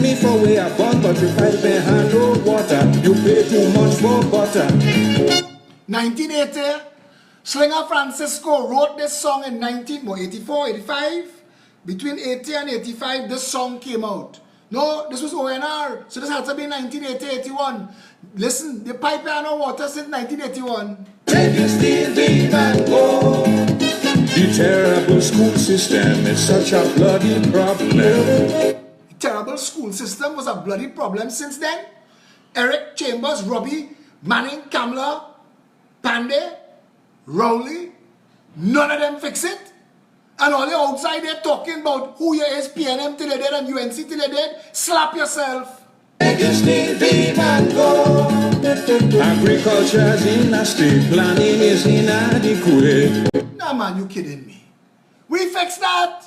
Me for way I born, but you fight me hand no water. You pay too much for butter. 1980, Slinger Francisco wrote this song in 1984, 85. Between 80 and 85, this song came out. No, this was ONR, so this had to be 1980, 81. Listen, the pipe no water since 1981. Take your steel beam and go. The terrible school system is such a bloody problem. The terrible school system was a bloody problem since then. Eric Chambers, Robbie, Manning, Kamla, Pandey, Rowley, none of them fix it. And all the outside there talking about who you is, PNM till they did and UNC till they did. Slap yourself. Take your steel beam and go. Agriculture is in a state, planning is inadequate. Nah man, you kidding me. We fixed that.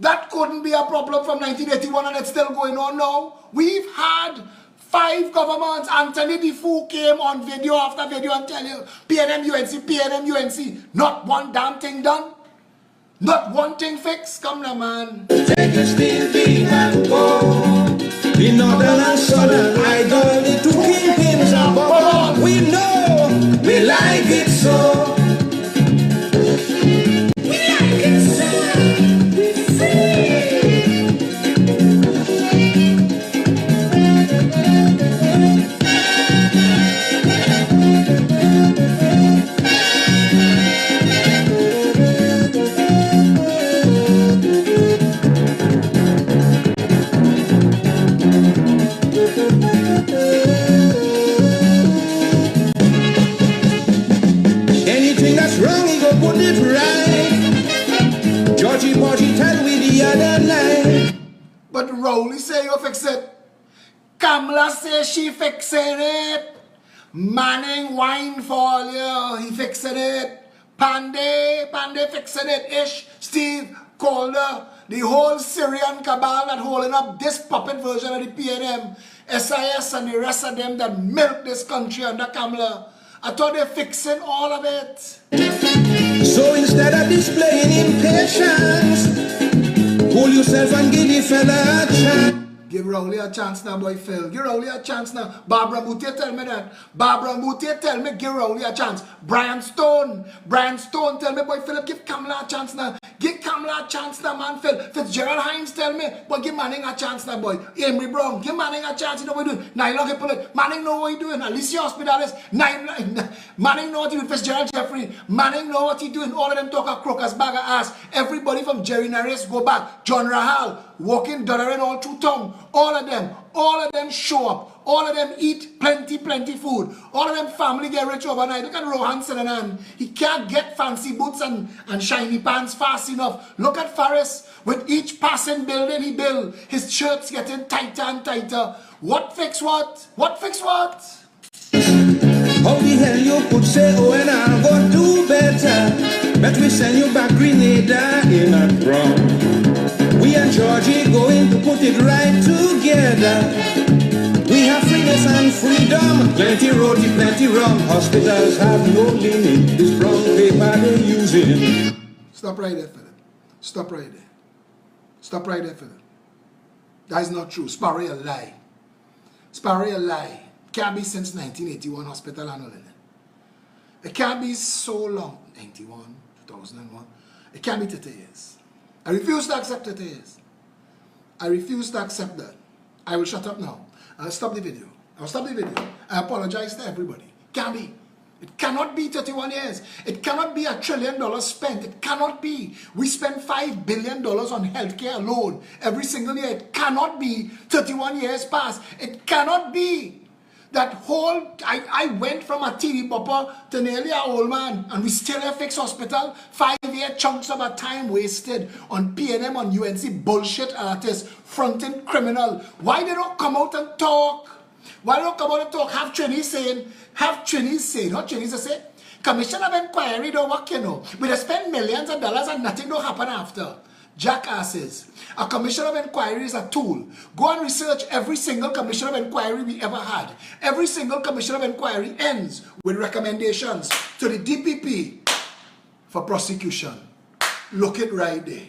That couldn't be a problem from 1981 and it's still going on now. We've had 5 governments. Anthony Defoe came on video after video and tell you PNM UNC, PNM UNC. Not one damn thing done. Not one thing fixed. Come now, man. Take your steel beam and go. The northern and southern idol, the two kingdoms above. We know, we like it so. We like it so. We see. Anything that's wrong, he go put it right. Georgie Porgy tell me the other night. But Rowley say you fix it. Kamla say she fixing it. Manning wine for you, he fixing it. Pandey fixing it. Ish, Steve, Calder, the whole Syrian cabal that holding up this puppet version of the PNM, SIS and the rest of them that milk this country under Kamla. I thought they're fixing all of it. So instead of displaying impatience, pull yourself and give the fella a chance. Give Rowley a chance now, boy Phil. Give Rowley a chance now. Barbara Moutier tell me that. Barbara Moutier tell me give Rowley a chance. Brian Stone tell me, boy Philip, give Kamla a chance now. Give Kamla a chance now, man, Phil. Fitzgerald Hines tell me, boy, give Manning a chance now, boy. Amory Brown, give Manning a chance. You know what you're doing. Nyla Hippolyte, Manning know what you're doing. Alicia Hospitalis, Manning know what you're doing. Fitzgerald Jeffrey, Manning know what you're doing. All of them talk a crocus bag of ass. Everybody from Jerry Nares go back. John Rahal, walking, doddering all through town. All of them show up. All of them eat plenty food. All of them family get rich overnight. Look at Rohan Sinanan. He can't get fancy boots and shiny pants fast enough. Look at Faris. With each passing building he build, his shirts getting tighter and tighter. What fix what? What fix what? How the hell you could say, oh, and I'll go do better. But we send you back Grenada in a drum. We and Georgie going to put it right together. We have freeness and freedom. Plenty roti, plenty rum. Hospitals have no limit. This brown paper they're using. Stop right there, Philip. Stop right there. Stop right there, Philip. That is not true. Sparrow a lie. Sparrow a lie. Can't be since 1981 hospital and all in it. It can't be so long. 91, 2001. It can't be 30 years. I refuse to accept 30 years. I refuse to accept that. I will shut up now. I'll stop the video. I'll stop the video. I apologize to everybody. Can't be. It cannot be 31 years. It cannot be $1 trillion spent. It cannot be. We spend $5 billion on healthcare alone every single year. It cannot be 31 years past. It cannot be. That whole, I went from a TV bopper to nearly an old man, and we still have fixed hospital. 5-year chunks of our time wasted on PNM, on UNC bullshit artists, fronting criminal. Why they don't come out and talk? Why don't come out and talk? Have Trini saying, what Trini say? Commission of Inquiry don't work, you know. We just spend millions of dollars and nothing don't happen after. Jackasses. A commission of inquiry is a tool. Go and research every single commission of inquiry we ever had. Every single commission of inquiry ends with recommendations to the DPP for prosecution. Look it right there.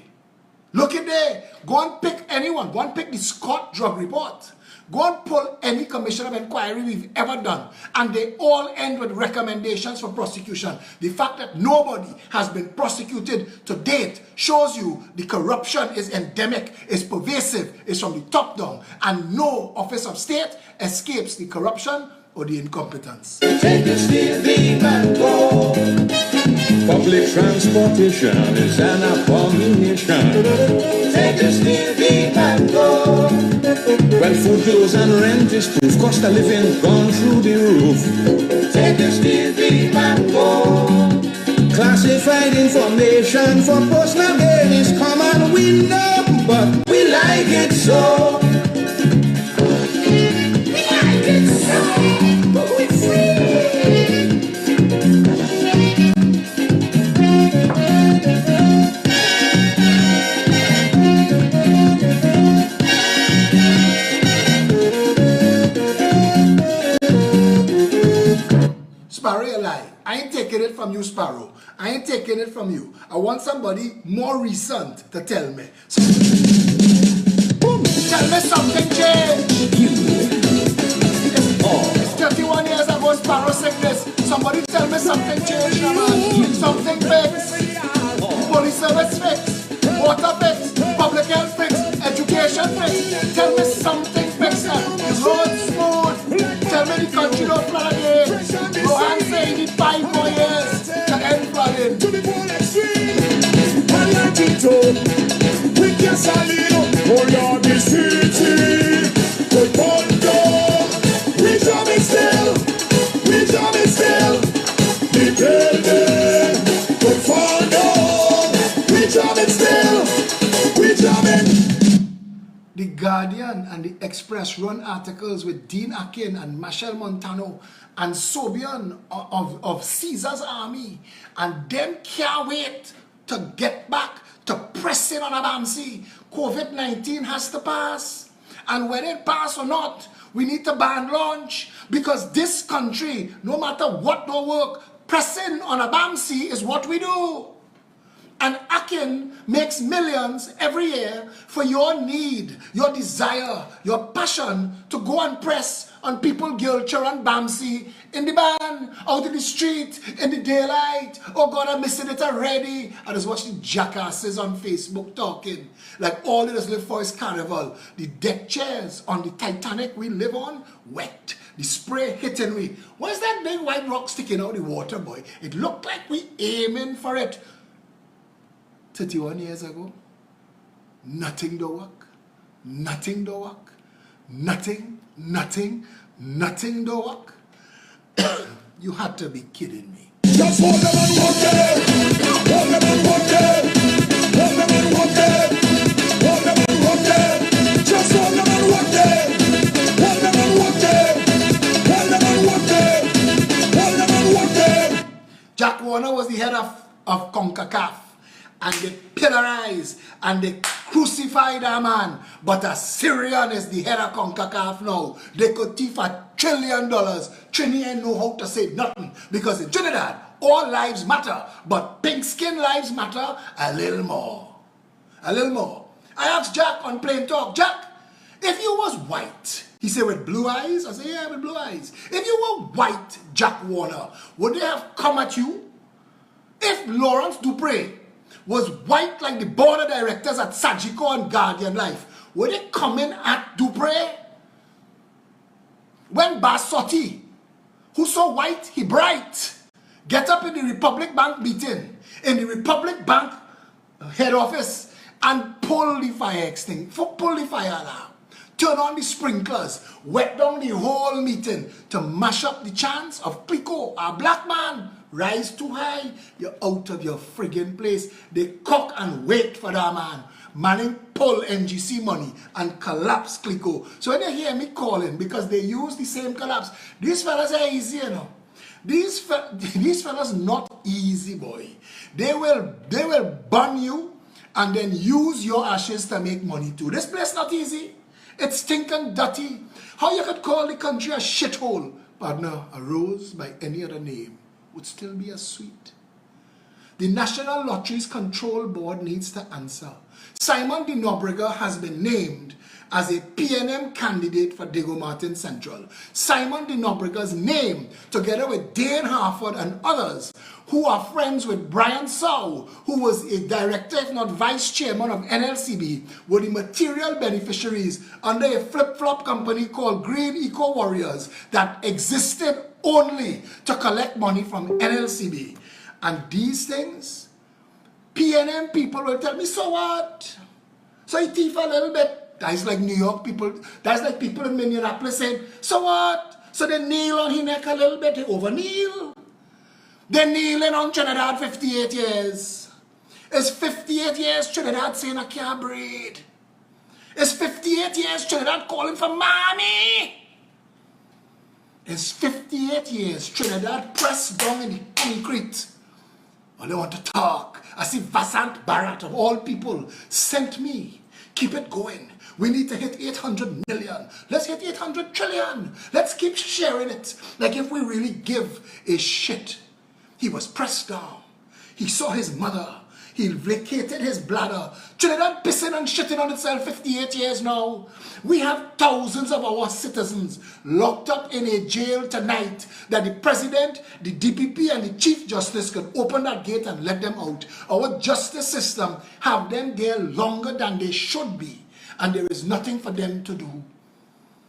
Look it there. Go and pick anyone. Go and pick the Scott drug report. Go and pull any commission of inquiry we've ever done, and they all end with recommendations for prosecution. The fact that nobody has been prosecuted to date shows you the corruption is endemic, is pervasive, is from the top down, and no office of state escapes the corruption or the incompetence. Take the steel beam and go. Public transportation is an abomination. Take the steel beam and go. Well, food, clothes and rent is proof. Cost of living gone through the roof. Take the steel beam and go. Classified information for personal gain is common. We know, but we like it so. We like it so. But we free. Sparrow, you lie. I ain't taking it from you, Sparrow. I ain't taking it from you. I want somebody more recent to tell me. Tell me something changed. It's 31 years ago, Sparrow said this. Somebody tell me something changed, man. Something fixed. Police service fixed. Water fixed. Public health fixed. Education fixed. Tell me something fixed. The road smooth. Tell me the country don't flood again. Rohan say he need 5 more years to end flooding. To the full extreme, Palantito, we can salino, oh the city, good bondo, we jam still, the building, good fondo, we jamming. The Guardian and the Express run articles with Dean Akin and Michelle Montano and Sobian of Caesar's army, and them can't wait to get back to pressing on Abamsi. COVID-19 has to pass, and whether it pass or not, we need to ban launch, because this country, no matter what don't work, pressing on Abamsi is what we do. And Akin makes millions every year for your need, your desire, your passion to go and press on people, Gilcher and Bamsi, in the van, out in the street, in the daylight. Oh God, I'm missing it already. I just watch the jackasses on Facebook talking like all they just live for is carnival. The deck chairs on the Titanic we live on, wet. The spray hitting me. What's that big white rock sticking out the water, boy? It looked like we aiming for it. 31 years ago, nothing do work, nothing do work, nothing do work. You had to be kidding me. Just hold them and walk them, hold them and walk them, hold them and walk them, hold them and walk them, just hold them and walk them, hold them and walk them, hold them and walk them, hold them and walk them. Jack Warner was the head of CONCACAF. And they pillorize and they crucify that man. But a Syrian is the head of CONCACAF now. They could thief $1 trillion. Trini ain't know how to say nothing. Because in Trinidad, all lives matter. But pink skin lives matter a little more. A little more. I asked Jack on Plain Talk, Jack, if you was white, he said with blue eyes? I said, yeah, with blue eyes. If you were white, Jack Warner, would they have come at you? If Lawrence Dupre was white like the board of directors at Sagicor and Guardian Life, would they come in at Dupre? When Basotti, who's so white, he bright, get up in the Republic Bank meeting, in the Republic Bank head office, and pull the fire extinguisher, pull the fire alarm, turn on the sprinklers, wet down the whole meeting to mash up the chance of Clico, a black man, rise too high, you're out of your friggin' place. They cock and wait for that man. Manning pull NGC money and collapse Clico. So when they hear me calling, because they use the same collapse, these fellas are easy, you know. These fellas not easy, boy. They will burn you and then use your ashes to make money too. This place not easy. It's stinking dirty. How you could call the country a shithole? Partner, a rose by any other name would still be as sweet. The National Lotteries Control Board needs to answer. Simon de Nobrega has been named as a PNM candidate for Diego Martin Central. Simon de Nobrega's name, together with Dane Harford and others who are friends with Brian Sow, who was a director, if not vice chairman of NLCB, were the material beneficiaries under a flip-flop company called Green Eco Warriors that existed only to collect money from NLCB. And these things, PNM people will tell me, so what? So he thief a little bit. That's like New York people. That's like people in Minneapolis saying, so what? So they kneel on his neck a little bit. They over kneel. They're kneeling on Trinidad 58 years. It's 58 years Trinidad saying I can't breathe. It's 58 years Trinidad calling for mommy. It's 58 years Trinidad pressed down in the concrete. Well, they want to talk. I see Vasant Bharat of all people sent me. Keep it going. We need to hit 800 million. Let's hit 800 trillion. Let's keep sharing it. Like if we really give a shit. He was pressed down. He saw his mother. He vacated his bladder. Trinidad pissing and shitting on itself 58 years now. We have thousands of our citizens locked up in a jail tonight that the president, the DPP and the Chief Justice could open that gate and let them out. Our justice system have them there longer than they should be. And there is nothing for them to do.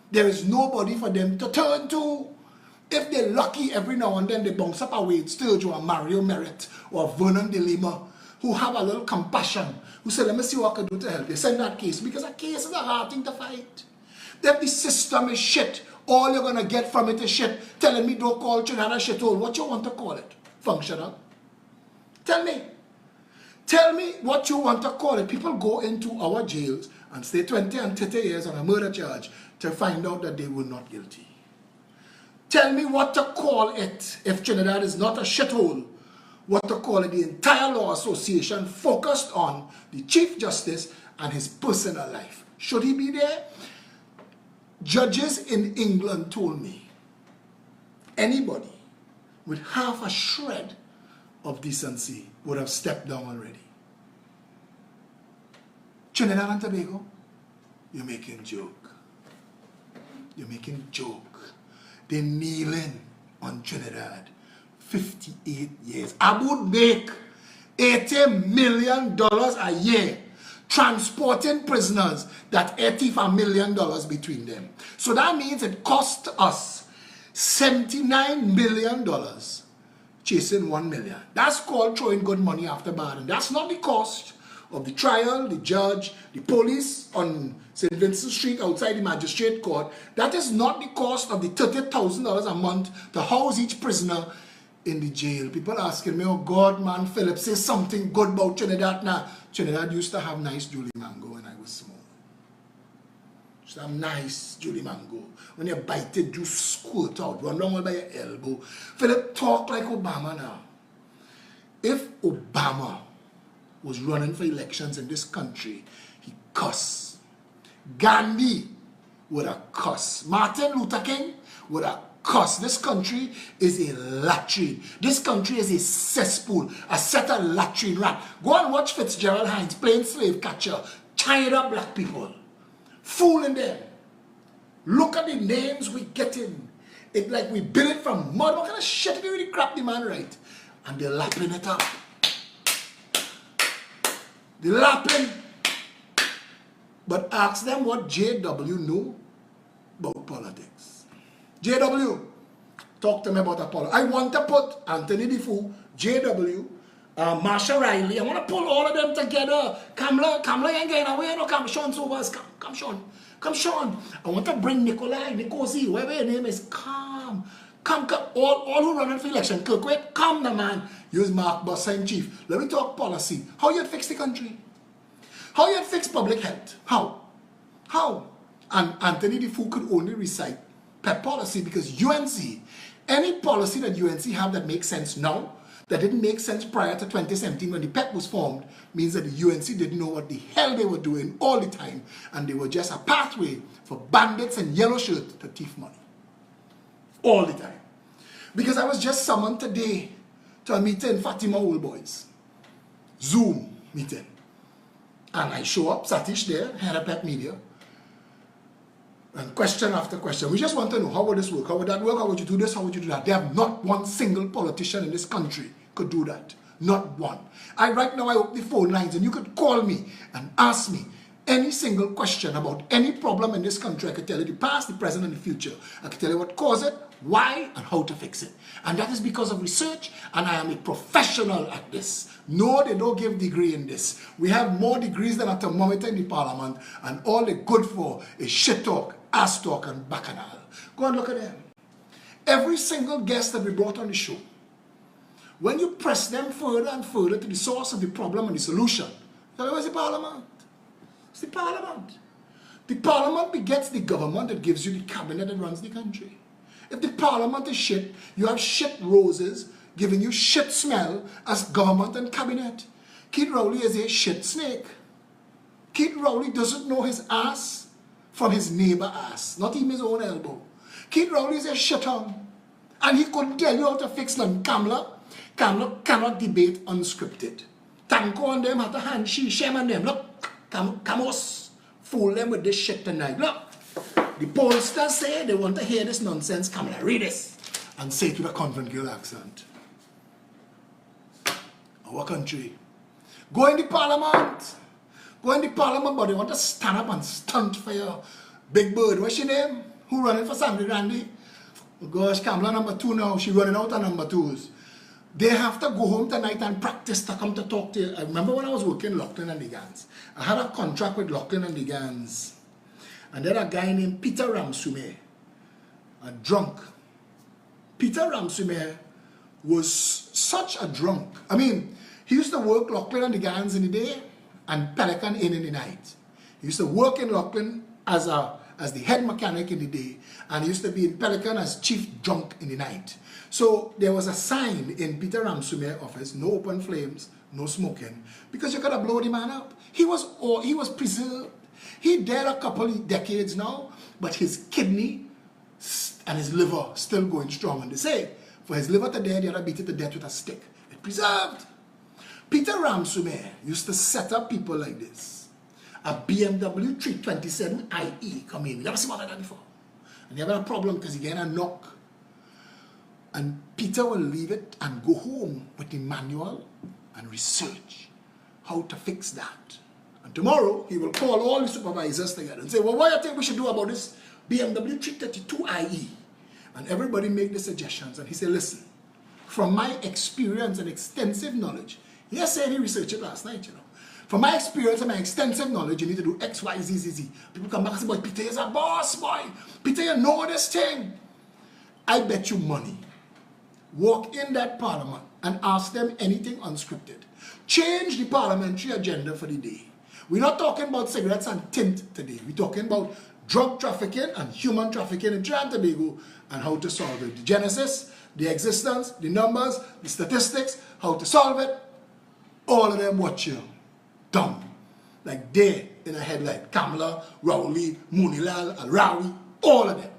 There is nobody for them to turn to. If they're lucky, every now and then they bounce up a Wade Sturge or a Mario Merritt or Vernon de Lima, who have a little compassion, who say, let me see what I can do to help you. Send that case, because a case is a hard thing to fight. If the system is shit, all you're going to get from it is shit. Telling me don't call Trinidad a shithole. What you want to call it? Functional? Tell me. Tell me what you want to call it. People go into our jails and stay 20 and 30 years on a murder charge to find out that they were not guilty. Tell me what to call it if Trinidad is not a shithole. What to call it. The entire law association focused on the Chief Justice and his personal life. Should he be there? Judges in England told me anybody with half a shred of decency would have stepped down already. Trinidad and Tobago, you're making joke. You're making joke. They're kneeling on Trinidad. 58 years. I would make $80 million a year transporting prisoners that $85 million between them. So that means it cost us $79 million chasing 1 million. That's called throwing good money after bad. And that's not the cost of the trial, the judge, the police on St. Vincent Street outside the magistrate court. That is not the cost of the $30,000 a month to house each prisoner in the jail. People asking me, oh God, man, Phillip, say something good about Trinidad now. Trinidad used to have nice Julie Mango when I was small. Used to have nice Julie Mango. When you bite it, you squirt out, run down by your elbow. Phillip, talk like Obama now. If Obama was running for elections in this country, he cuss. Gandhi would have cuss. Martin Luther King would have cuss. This country is a latrine. This country is a cesspool, a set of latrine rat. Go and watch Fitzgerald Hines playing slave catcher, tied up black people, fooling them. Look at the names we get in. It's like we build it from mud. What kind of shit do you really crap the man right? And they're lapping it up. They're lapping. But ask them what JW know about politics. JW, talk to me about Apollo. I want to put Anthony Defoe, JW, Marsha Riley. I want to pull all of them together. Kamla ain't getting away. No, come Sean Sobers. Come Sean. Come Sean. I want to bring Nikolai, Nikosi, whatever your name is. Come. All who running for election. Kirkwood, come the man. Use Mark Bossa in chief. Let me talk policy. How you fix the country? How you fix public health? How? And Anthony Defoe could only recite PEP policy because UNC, any policy that UNC have that makes sense now, that didn't make sense prior to 2017 when the PEP was formed, means that the UNC didn't know what the hell they were doing all the time, and they were just a pathway for bandits and yellow shirts to thief money. All the time. Because I was just summoned today to a meeting in Fatima Old Boys. Zoom meeting. And I show up, Satish there, head of Pep Media. And question after question. We just want to know, how would this work? How would that work? How would you do this? How would you do that? They have not one single politician in this country could do that. Not one. Right now I open the phone lines and you could call me and ask me any single question about any problem in this country. I could tell you the past, the present, and the future. I could tell you what caused it, why, and how to fix it. And that is because of research, and I am a professional at this. No, they don't give degree in this. We have more degrees than a thermometer in the parliament, and all they're good for is shit talk, ass talk, and bacchanal. Go and look at them. Every single guest that we brought on the show, when you press them further and further to the source of the problem and the solution, where's the parliament? It's the parliament. The parliament begets the government that gives you the cabinet that runs the country. If the parliament is shit, you have shit roses giving you shit smell as government and cabinet. Keith Rowley is a shit snake. Keith Rowley doesn't know his ass from his neighbor ass, not even his own elbow. Keith Rowley is a shithorn. And he couldn't tell you how to fix them. Kamala cannot debate unscripted. Tanko and them have to hand Shem and them. Look, Kamos, fool them with this shit tonight. Look, the pollsters say they want to hear this nonsense. Kamala, read this. And say it with a convent girl accent. Our country. Go in the parliament. Go in the parliament, but they want to stand up and stunt for your big bird. What's your name? Who running for Sandy Grandy? Oh gosh, Kamala number 2 now. She running out of number 2s. They have to go home tonight and practice to come to talk to you. I remember when I was working Lachlan and the Gans. I had a contract with Lachlan and the Gans. And then a guy named Peter Ramsume, a drunk. Peter Ramsume was such a drunk. I mean, he used to work Lachlan and the Gans in the day and Pelican in the night. He used to work in Lachlan as the head mechanic in the day, and he used to be in Pelican as chief drunk in the night. So there was a sign in Peter Ramsume's office, no open flames, no smoking, because you could have blown the man up. He was preserved. He dead a couple of decades now, but his kidney and his liver still going strong. And they say, for his liver to dead, you had to beat it to death with a stick. It preserved. Peter Ramsume used to set up people like this. A BMW 327IE come in. You never seen one of that before. And you have a problem because you get a knock. And Peter will leave it and go home with the manual and research how to fix that. And tomorrow, he will call all the supervisors together and say, well, what do you think we should do about this BMW 332IE? And everybody make the suggestions. And he said, listen, from my experience and extensive knowledge, he said he researched it last night, you know. From my experience and my extensive knowledge, you need to do X, Y, Z, Z, Z. People come back and say, boy, Peter is a boss, boy. Peter, you know this thing. I bet you money. Walk in that parliament and ask them anything unscripted. Change the parliamentary agenda for the day. We're not talking about cigarettes and tint today. We're talking about drug trafficking and human trafficking in Trinidad and Tobago and how to solve it. The genesis, the existence, the numbers, the statistics, how to solve it. All of them watch you. Dumb. Like they in a headlight. Kamala, Rowley, Munilal, Al-Rawi, all of them.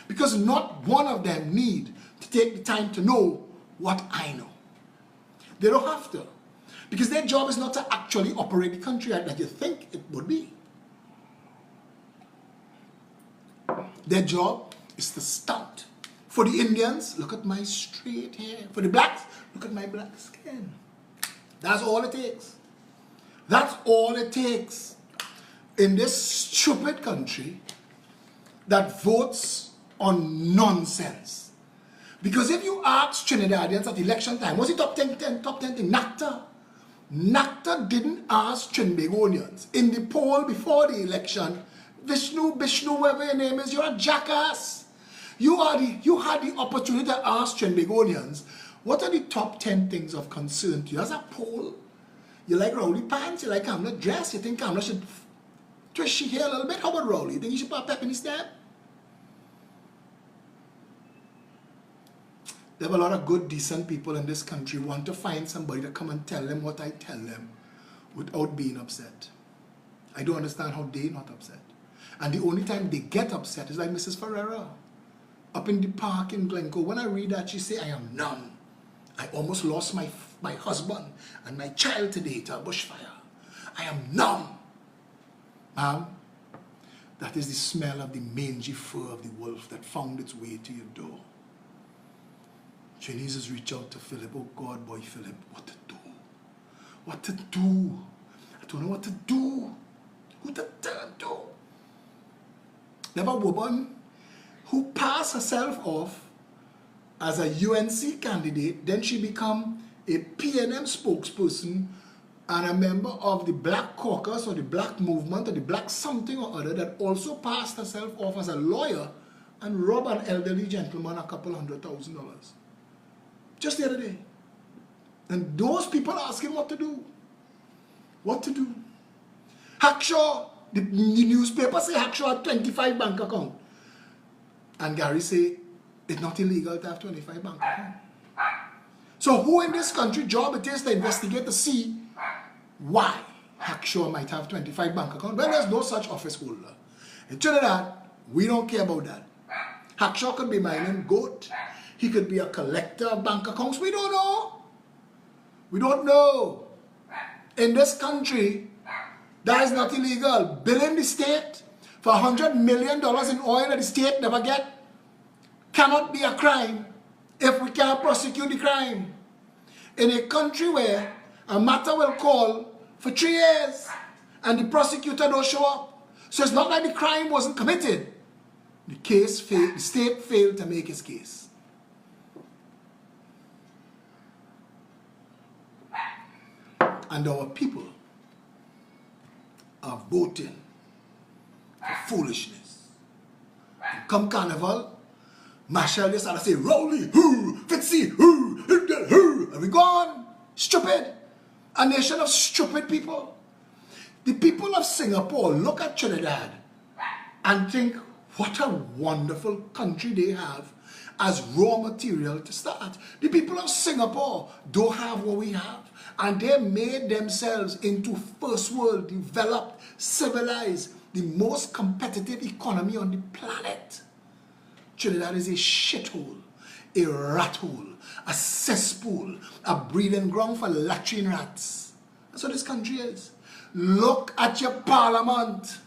Because not one of them need to take the time to know what I know. They don't have to. Because their job is not to actually operate the country like you think it would be. Their job is to stunt. For the Indians, look at my straight hair. For the blacks, look at my black skin. That's all it takes. That's all it takes in this stupid country that votes on nonsense. Because if you ask Trinidadians at election time, what's the top 10 thing? NACTA didn't ask Trinbagonians in the poll before the election, Vishnu, whatever your name is, you're a jackass. You had the opportunity to ask Trinbagonians, what are the top 10 things of concern to you? As a poll, you like Rowley pants, you like Kamala dress, you think Kamala should twist she hair a little bit? How about Rowley? You think you should put a pep in his step? There are a lot of good, decent people in this country who want to find somebody to come and tell them what I tell them without being upset. I don't understand how they're not upset. And the only time they get upset is like Mrs. Ferreira up in the park in Glencoe. When I read that, she say, I am numb. I almost lost my husband and my child today to a bushfire. I am numb. Ma'am, that is the smell of the mangy fur of the wolf that found its way to your door. Jesus reached out to Phillip. Oh God, boy Phillip, what to do? What to do? I don't know what to do. Who to turn to? There was a woman who passed herself off as a UNC candidate. Then she became a PNM spokesperson and a member of the Black Caucus or the Black Movement or the Black something or other, that also passed herself off as a lawyer and robbed an elderly gentleman a couple $100,000. Just the other day. And those people ask him what to do. What to do? Hackshaw, the newspaper say Hackshaw had 25 bank account. And Gary say it's not illegal to have 25 bank account. So who in this country job it is to investigate to see why Hackshaw might have 25 bank account? Well, there's no such office holder. In Trinidad, we don't care about that. Hackshaw could be mining goat. He could be a collector of bank accounts. We don't know. We don't know. In this country, that is not illegal. Billing the state for $100 million in oil that the state never get cannot be a crime if we can't prosecute the crime. In a country where a matter will call for 3 years and the prosecutor don't show up. So it's not like the crime wasn't committed. The case failed, the state failed to make its case. And our people are voting for foolishness. Come Carnival, Marshall just had to say, Rowley, who, Fitzy, who, and we gone. Stupid. A nation of stupid people. The people of Singapore look at Trinidad and think, what a wonderful country they have as raw material to start. The people of Singapore don't have what we have. And they made themselves into first world, developed, civilized, the most competitive economy on the planet. Trinidad is a shithole, a rat hole, a cesspool, a breeding ground for latrine rats. That's what this country is. Look at your parliament.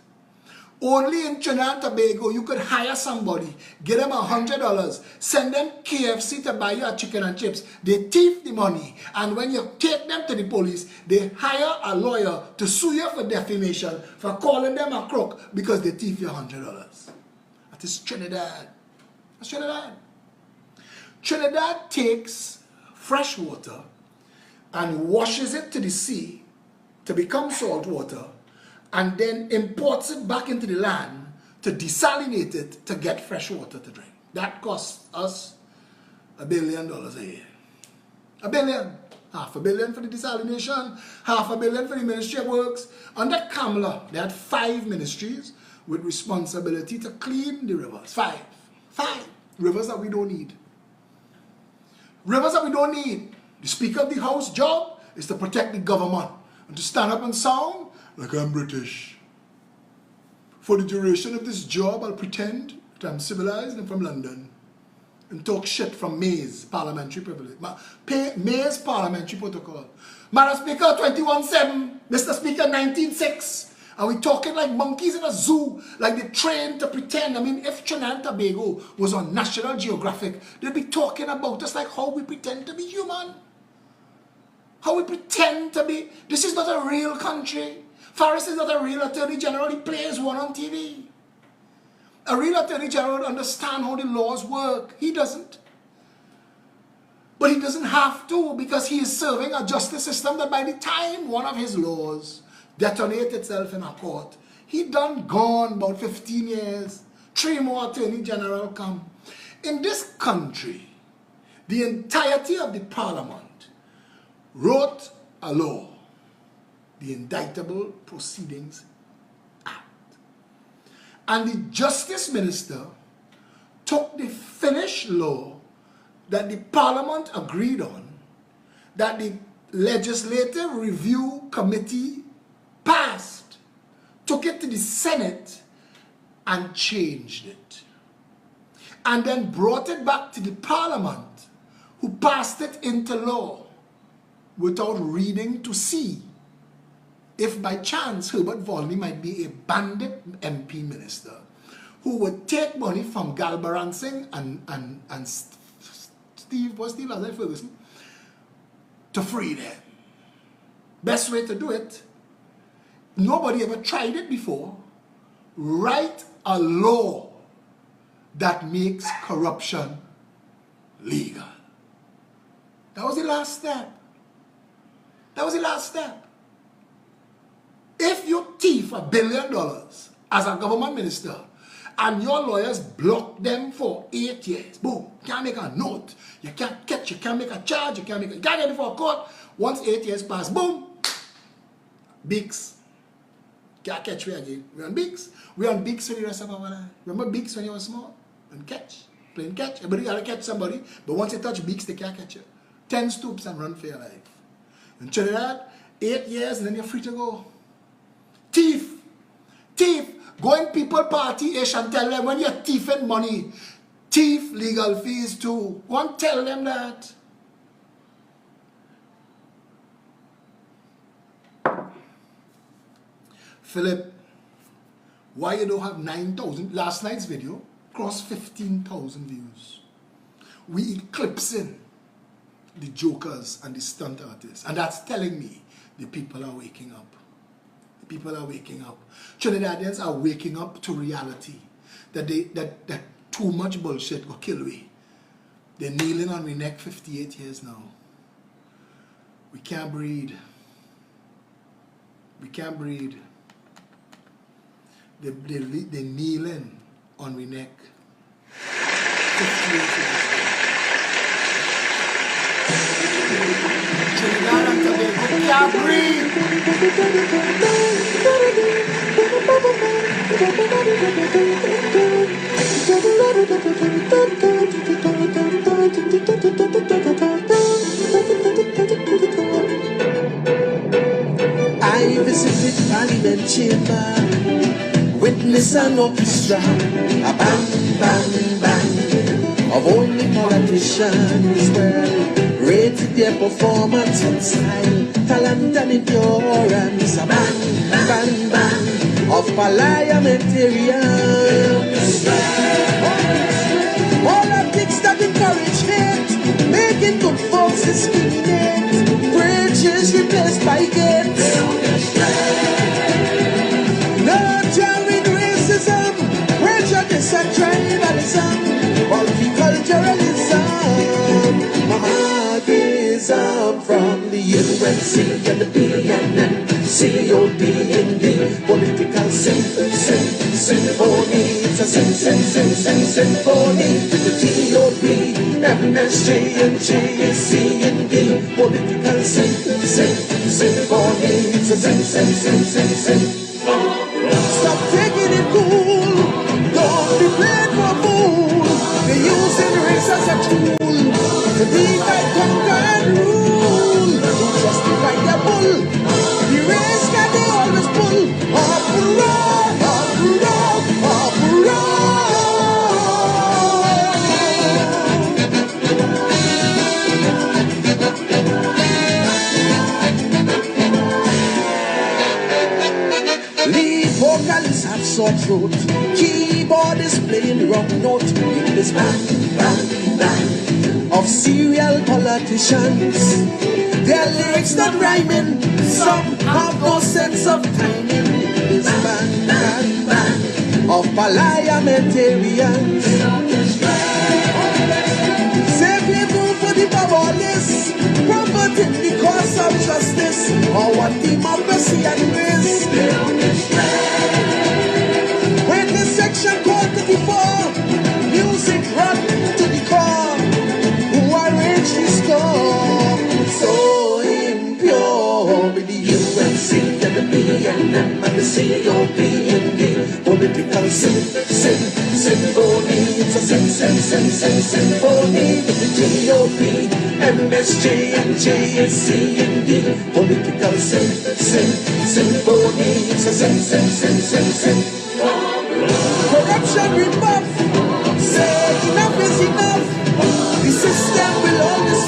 Only in Trinidad and Tobago, you could hire somebody, give them $100, send them KFC to buy you a chicken and chips. They thief the money. And when you take them to the police, they hire a lawyer to sue you for defamation for calling them a crook because they thief you $100. That is Trinidad. That's Trinidad. Trinidad takes fresh water and washes it to the sea to become salt water, and then imports it back into the land to desalinate it to get fresh water to drink. That costs us $1 billion a year. $1 billion. $500 million for the desalination, $500 million for the Ministry of Works. Under Kamala, they had 5 ministries with responsibility to clean the rivers. 5. 5 rivers that we don't need. Rivers that we don't need. The Speaker of the House job is to protect the government and to stand up and sound like I'm British. For the duration of this job, I'll pretend that I'm civilized and from London and talk shit from May's parliamentary privilege. May's parliamentary protocol. Madam Speaker, 21-7. Mr. Speaker, 19-6. And we talking like monkeys in a zoo, like they trained to pretend. I mean, if Trinidad and Tobago was on National Geographic, they'd be talking about us like how we pretend to be human. How we pretend to be. This is not a real country. Farris is not a real attorney general. He plays one on TV. A real attorney general would understand how the laws work. He doesn't. But he doesn't have to, because he is serving a justice system that by the time one of his laws detonates itself in a court, he done gone about 15 years. 3 more attorney general come. In this country, the entirety of the parliament wrote a law, the Indictable Proceedings Act. And the Justice Minister took the finished law that the Parliament agreed on, that the Legislative Review Committee passed, took it to the Senate and changed it. And then brought it back to the Parliament, who passed it into law without reading to see if by chance Herbert Volney might be a bandit MP minister who would take money from Galbaran Singh and Steve Ferguson to free them. Best way to do it, nobody ever tried it before. Write a law that makes corruption legal. That was the last step. That was the last step. If you thief $1 billion as a government minister and your lawyers block them for 8 years, boom, can't make a note, you can't catch, you can't make a charge, you can't get it for a court. Once 8 years pass, boom, Beaks. Can't catch me again. We're on Beaks. We're on Beaks for the rest of our life. Remember Beaks when you were small? And catch. Playing catch. Everybody gotta catch somebody, but once you touch Beaks, they can't catch you. 10 stoops and run for your life. In Trinidad, 8 years and then you're free to go. Thief. Thief. Go in people party-ish and tell them when you're thieving money, thief legal fees too. Go and tell them that. Phillip, why you don't have 9,000? Last night's video crossed 15,000 views. We eclipsing the jokers and the stunt artists. And that's telling me the people are waking up. The people are waking up. Trinidadians are waking up to reality. That too much bullshit will kill we. They're kneeling on my neck 58 years now. We can't breathe. We can't breathe. They're kneeling on my neck. 58 years. Trinidad and Tobago can't breathe. I visited Parliament Chamber, witness an orchestra, a bang, bang, bang of only politicians. Well, rated their performance and style, talent and endurance, a bang, bang, bang of parliamentarians. Politics that encourage hate, making good folks discriminate, bridges replaced by gates. Nurturing racism, prejudice and tribalism, multiculturalism, Mahagism from the UNC and the BNN, COP in the political symphony. It's a symphony. The TOP, MSJ and JSC in the political symphony. It's a symphony. Stop taking it cool. Don't be played for a fool. They're using race as a tool to divide, conquer, and rule. Don't trust me like a bull. The race can they always pull. Up, hurrah, up, hurrah, up, hurrah. Lead vocalists have sore throat. Keyboard is playing the wrong note. In this bang, bang, bang of serial politicians. Their lyrics not rhyming. Some have no sense of timing. In this bang, bang, bang of parliamentarians. Safely move for the powerless, promoting the cause of justice, or what democracy and grace. When the section called 34, music run to the core, who arranged the score, so impure with the UNC and the BNM and the COP in the political symphony. It's a symphony with the GOP, MSJ and JSC in the political symphony. It's a symphony. Corruption rebuff. Say enough is enough. The system will always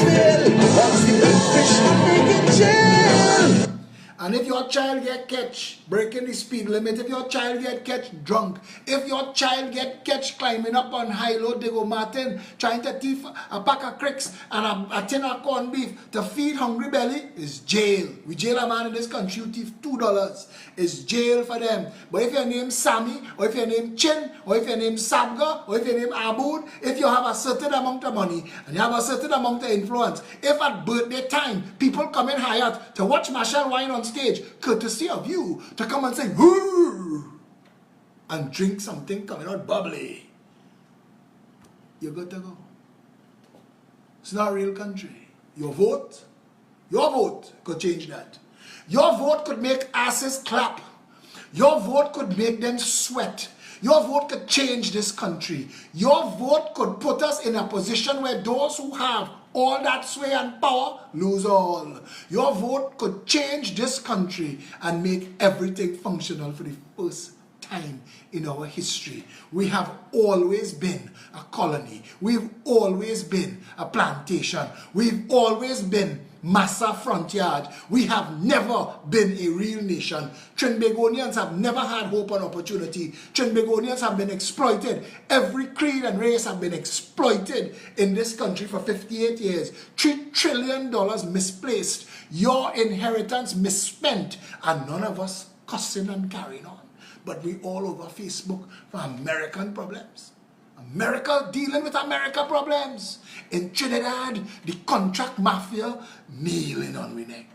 And if your child get catch breaking the speed limit, if your child get catch drunk, if your child get catch climbing up on high-low Diego Martin, trying to thief a pack of cricks and a tin of corned beef to feed hungry belly, is jail. We jail a man in this country who thief $2. It's jail for them. But if your name Sammy, or if your name Chin, or if your name Sabga, or if your name Aboud, if you have a certain amount of money and you have a certain amount of influence, if at birthday time people come in Hyatt to watch Marshall Wine on stage, courtesy of you, to come and sing whoo and drink something coming out bubbly, you got to go. It's not a real country. Your vote could change that. Your vote could make asses clap. Your vote could make them sweat. Your vote could change this country. Your vote could put us in a position where those who have all that sway and power lose all. Your vote could change this country and make everything functional for the first time in our history. We have always been a colony. We've always been a plantation. We've always been Massa Frontier. We have never been a real nation. Trinbagonians have never had hope and opportunity. Trinbagonians have been exploited. Every creed and race have been exploited in this country for 58 years. $3 trillion misplaced. Your inheritance misspent. And none of us cussing and carrying on. But we all over Facebook for American problems. America dealing with America problems. In Trinidad, the contract mafia kneeling on my neck.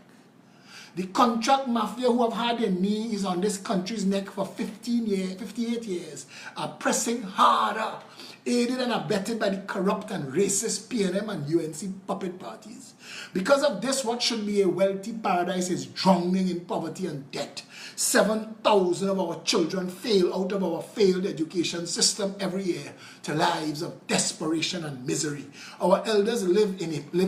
The contract mafia who have had their knees on this country's neck for 58 years are pressing harder, aided and abetted by the corrupt and racist PNM and UNC puppet parties. Because of this, what should be a wealthy paradise is drowning in poverty and debt. 7,000 of our children fail out of our failed education system every year to lives of desperation and misery. Our elders live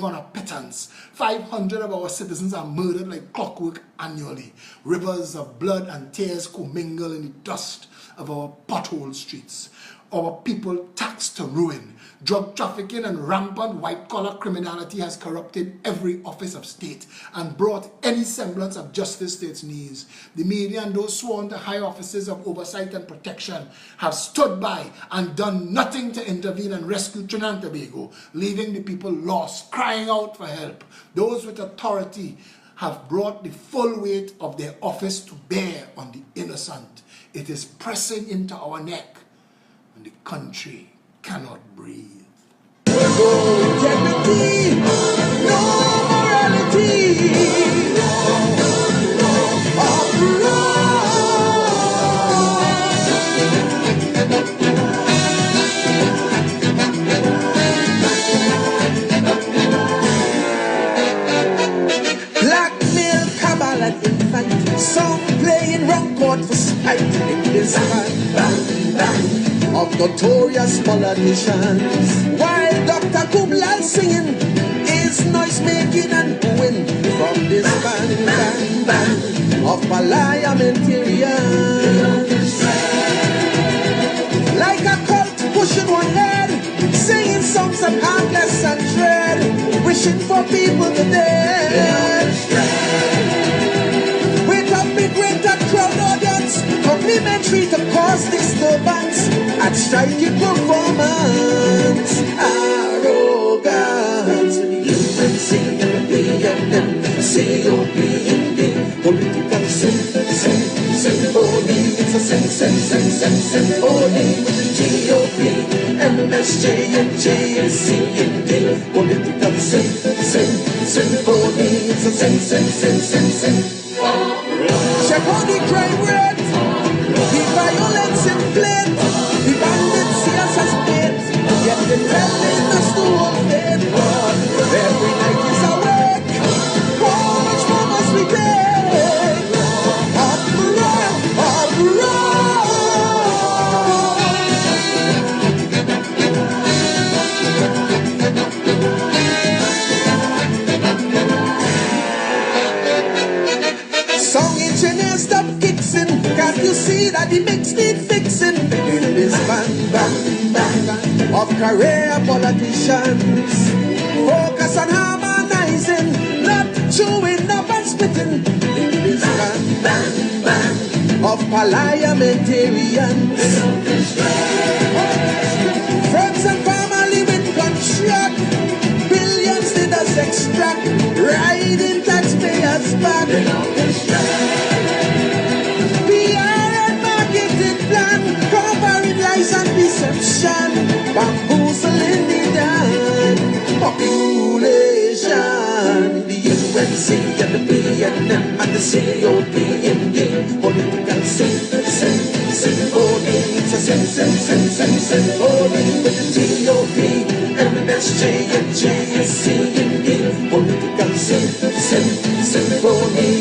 on a pittance. 500 of our citizens are murdered like clockwork annually. Rivers of blood and tears commingle in the dust of our pothole streets. Our people taxed to ruin. Drug trafficking and rampant white-collar criminality has corrupted every office of state and brought any semblance of justice to its knees. The media and those sworn to high offices of oversight and protection have stood by and done nothing to intervene and rescue Trinidad and Tobago, leaving the people lost, crying out for help. Those with authority have brought the full weight of their office to bear on the innocent. It is pressing into our neck. The country cannot breathe. Integrity, no morality, blackmail, cabal and infant, some playing wrong chord for spite in this bang of notorious politicians. While Dr. Kublai singing is noise making and booing from this bang of parliamentarians. Like a cult pushing one head, singing songs of heartless and dread, wishing for people to dead. With a big greater crowd audience, complimentary to cause disturbance at striking performance. Arrogance, UNC and PNM, COP in the political symphony. It's a symphony with the GOP, MSJ and JNC in the political symphony. It's a symphony. Check on the crime rate, the violence inflate, the bandits see us as bait, yet they're telling us to hold faith. Every night is awake, how much more must we take? Uproar. Song engineer stop kicking, can't you see that the mix need fixing? In this bang of career politicians, focus on harmonizing, not chewing up and spitting. In this bang, bang of parliamentarians. Friends and family with contract, billions did us extract, riding taxpayers back. PR and marketing plan, covering lies and deception, bamboozling the done. Population, the UNC and the BNM and the COPMD, political symphony, it's a symphony with the TOP, MSJ and GSC&D, political symphony,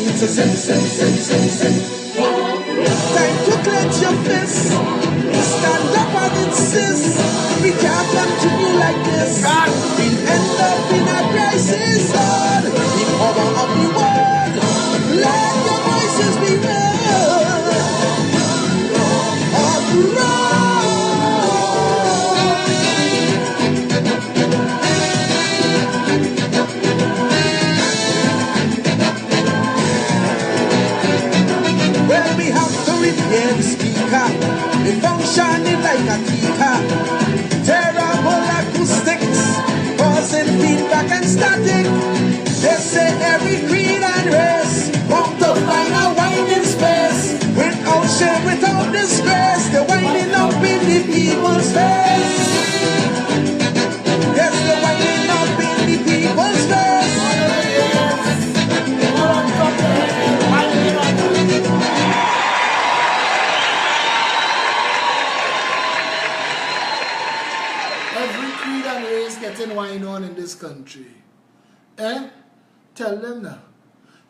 it's a symphony. Time to clench your fist, stand up and insist. We can't continue like this. We'll end up in a crisis. Lord, the power of the world, let your voices be heard. Well, we have to repair the speaker. They functioning like a teacup. Terrible acoustics, causing feedback and static. They say every creed and race want to find a winding space. Without shame, without disgrace, they're winding up in the people's face. Yes, they're winding up in the people's face. Getting wine on in this country. Eh? Tell them now.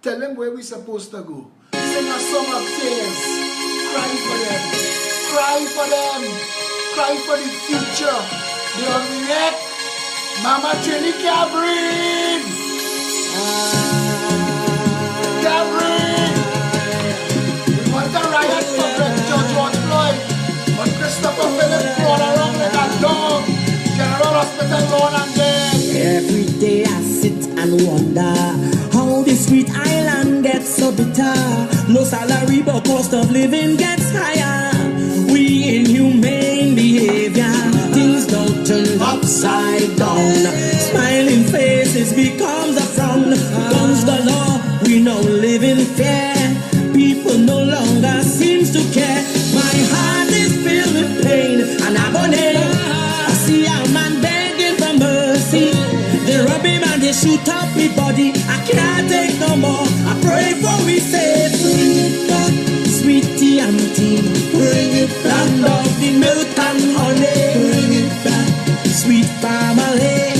Tell them where we supposed to go. Sing a song of tears. Cry for them. Cry for them. Cry for the future. They on the neck. Mama Trini can't breathe. Can't breathe. We want a riot for George Floyd. But Christopher Phillip crawled around like a dog. Every day I sit and wonder how this sweet island gets so bitter. No salary but cost of living gets higher. We inhumane behavior, things don't turn upside down. Smiling faces becomes a frown. Guns the law, we now live in fear. People no longer seems to care. My heart is filled with pain and agony. I see a man begging for mercy. They rob him and they shoot up his body. I can't take no more. I pray for we safe. Bring it back, sweetie auntie. Bring it back, land of the milk and honey. Bring it back, sweet family.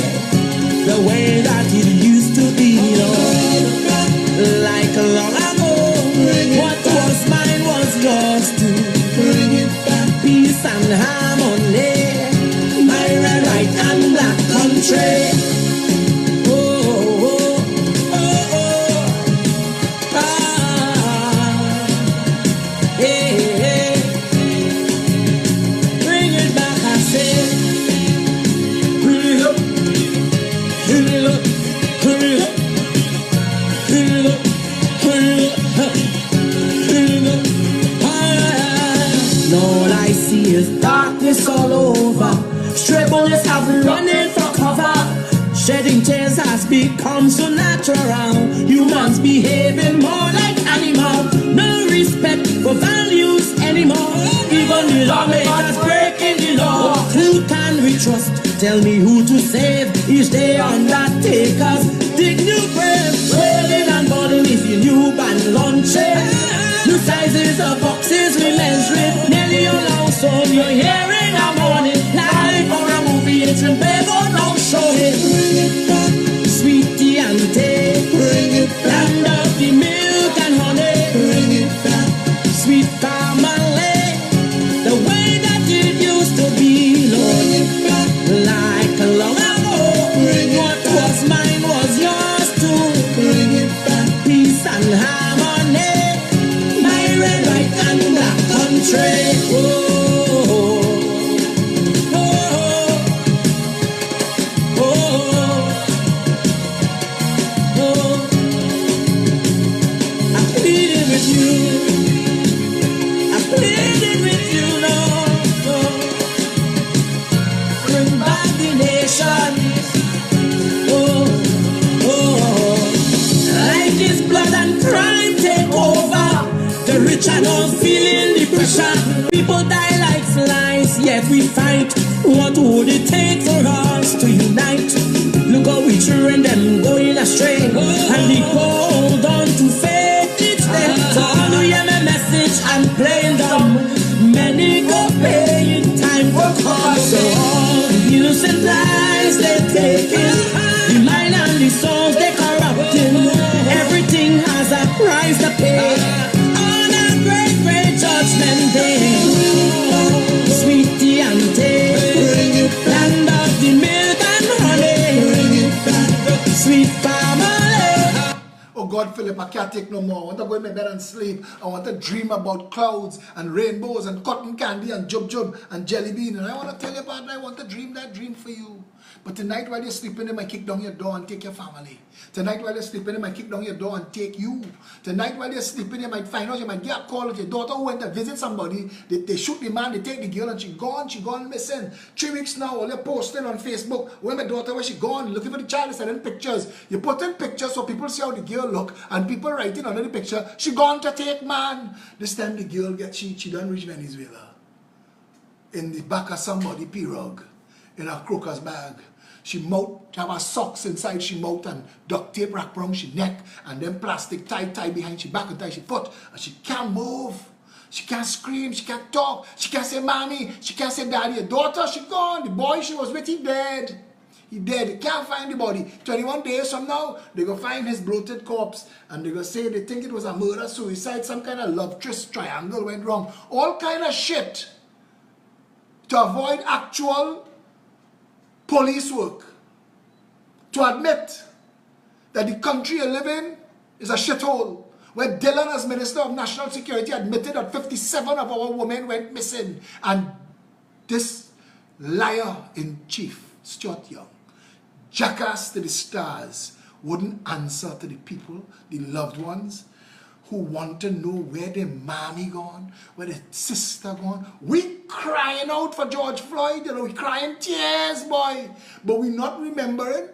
The way that it used to be, Lord. Like long ago, what was mine was yours too. Bring it back, peace and harmony. My red, white and black country. Oh, oh, oh, oh, oh. Ah, hey, hey. Bring it back, I say. Bring it up, bring it up, bring it up, bring it up, bring it up, bring it up. Now all I see is darkness all over. Stray bullets have been running for cover. Shedding tears has become so natural. Humans behaving more like animals. No respect for values anymore. Even the lawmakers breaking the law. Who can we trust? Tell me who to save. Each day undertakers dig new graves. Wailing and boarding is the new band launching. New sizes of boxes remains with. Nearly all our soul you're hearing a morning. Live for a movie, it's in bed or no show it. Bring it back, sweetie auntie. Bring it back, land of the milk and honey. Bring it back, sweet family. The way that it used to be, Lord. Bring it back, like long ago. What was mine was yours too. Bring it back, peace and harmony. My red, white and black country. Oh. turn back the nation. Oh, oh, life is blood and crime take over. The rich are not feeling the pressure. People die like flies, yet we fight. What would it take for us to unite? Look how we children them going astray, and they hold on to faith each day. So how do you hear my message? I'm playing dumb. Many go pay in time for cause. So all the innocent lives they taking, the mind and the souls they corrupting. Everything has a price to pay on a great, great judgment day. Sweetie Auntie, land of the milk and honey, sweet family. Oh God, Phillip, I can't take no more. I want to go in my bed and sleep. I want to dream about clouds and rainbows and cotton candy and jub and jelly bean. And I want to tell you about it. I want to dream that dream for you. But tonight while you're sleeping, they might kick down your door and take your family. Tonight while you're sleeping, they might kick down your door and take you. Tonight while you're sleeping, you might find out, you might get a call of your daughter who went to visit somebody. They shoot the man, they take the girl, and she gone missing. 3 weeks now, all you're posting on Facebook, where my daughter, where she gone, looking for the child, sending pictures. You put in pictures so people see how the girl look, and people writing under the picture, she gone to take man. This time the girl she done reach Venezuela. In the back of somebody pirogue, in a crocus bag. She have her socks inside she mouth and duct tape wrap around she neck and then plastic tie behind she back and tie she foot, and she can't move. She can't scream, she can't talk, she can't say mommy, she can't say daddy. Her daughter, she gone. The boy she was with, he dead. He dead. They can't find the body. 21 days from now, they go find his bloated corpse and they go say they think it was a murder, suicide, some kind of love triangle went wrong. All kind of shit to avoid actual police work, to admit that the country you live in is a shithole, where Dillon as Minister of National Security admitted that 57 of our women went missing, and this liar-in-chief, Stuart Young, jackass to the stars, wouldn't answer to the people, the loved ones, who want to know where their mommy gone, where their sister gone. We crying out for George Floyd, you know, we crying tears, boy. But we not remembering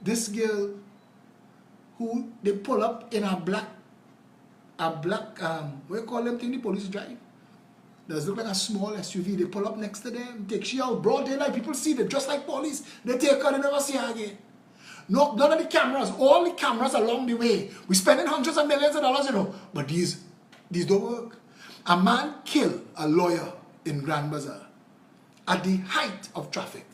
this girl who they pull up in a black, what you call them thing the police drive? Does look like a small SUV. They pull up next to them, take she out, broad daylight, people see them just like police. They take her, they never see her again. No, none of the cameras, all the cameras along the way. We're spending hundreds of millions of dollars, you know, but these don't work. A man killed a lawyer in Grand Bazaar at the height of traffic.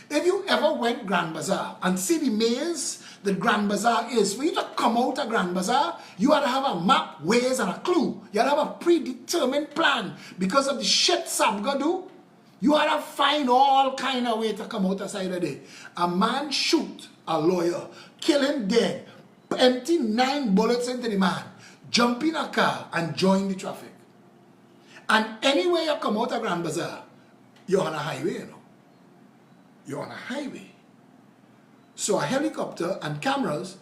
If you ever went Grand Bazaar and see the maze that Grand Bazaar is, for you to come out of Grand Bazaar, you had to have a map, ways, and a clue. You had to have a predetermined plan because of the shit Sabga do. You had to find all kind of way to come out of side of there. A man shoot a lawyer, kill him dead, empty 9 bullets into the man, jump in a car and join the traffic. And anywhere you come out of Grand Bazaar, you're on a highway, you know. You're on a highway. So a helicopter and cameras,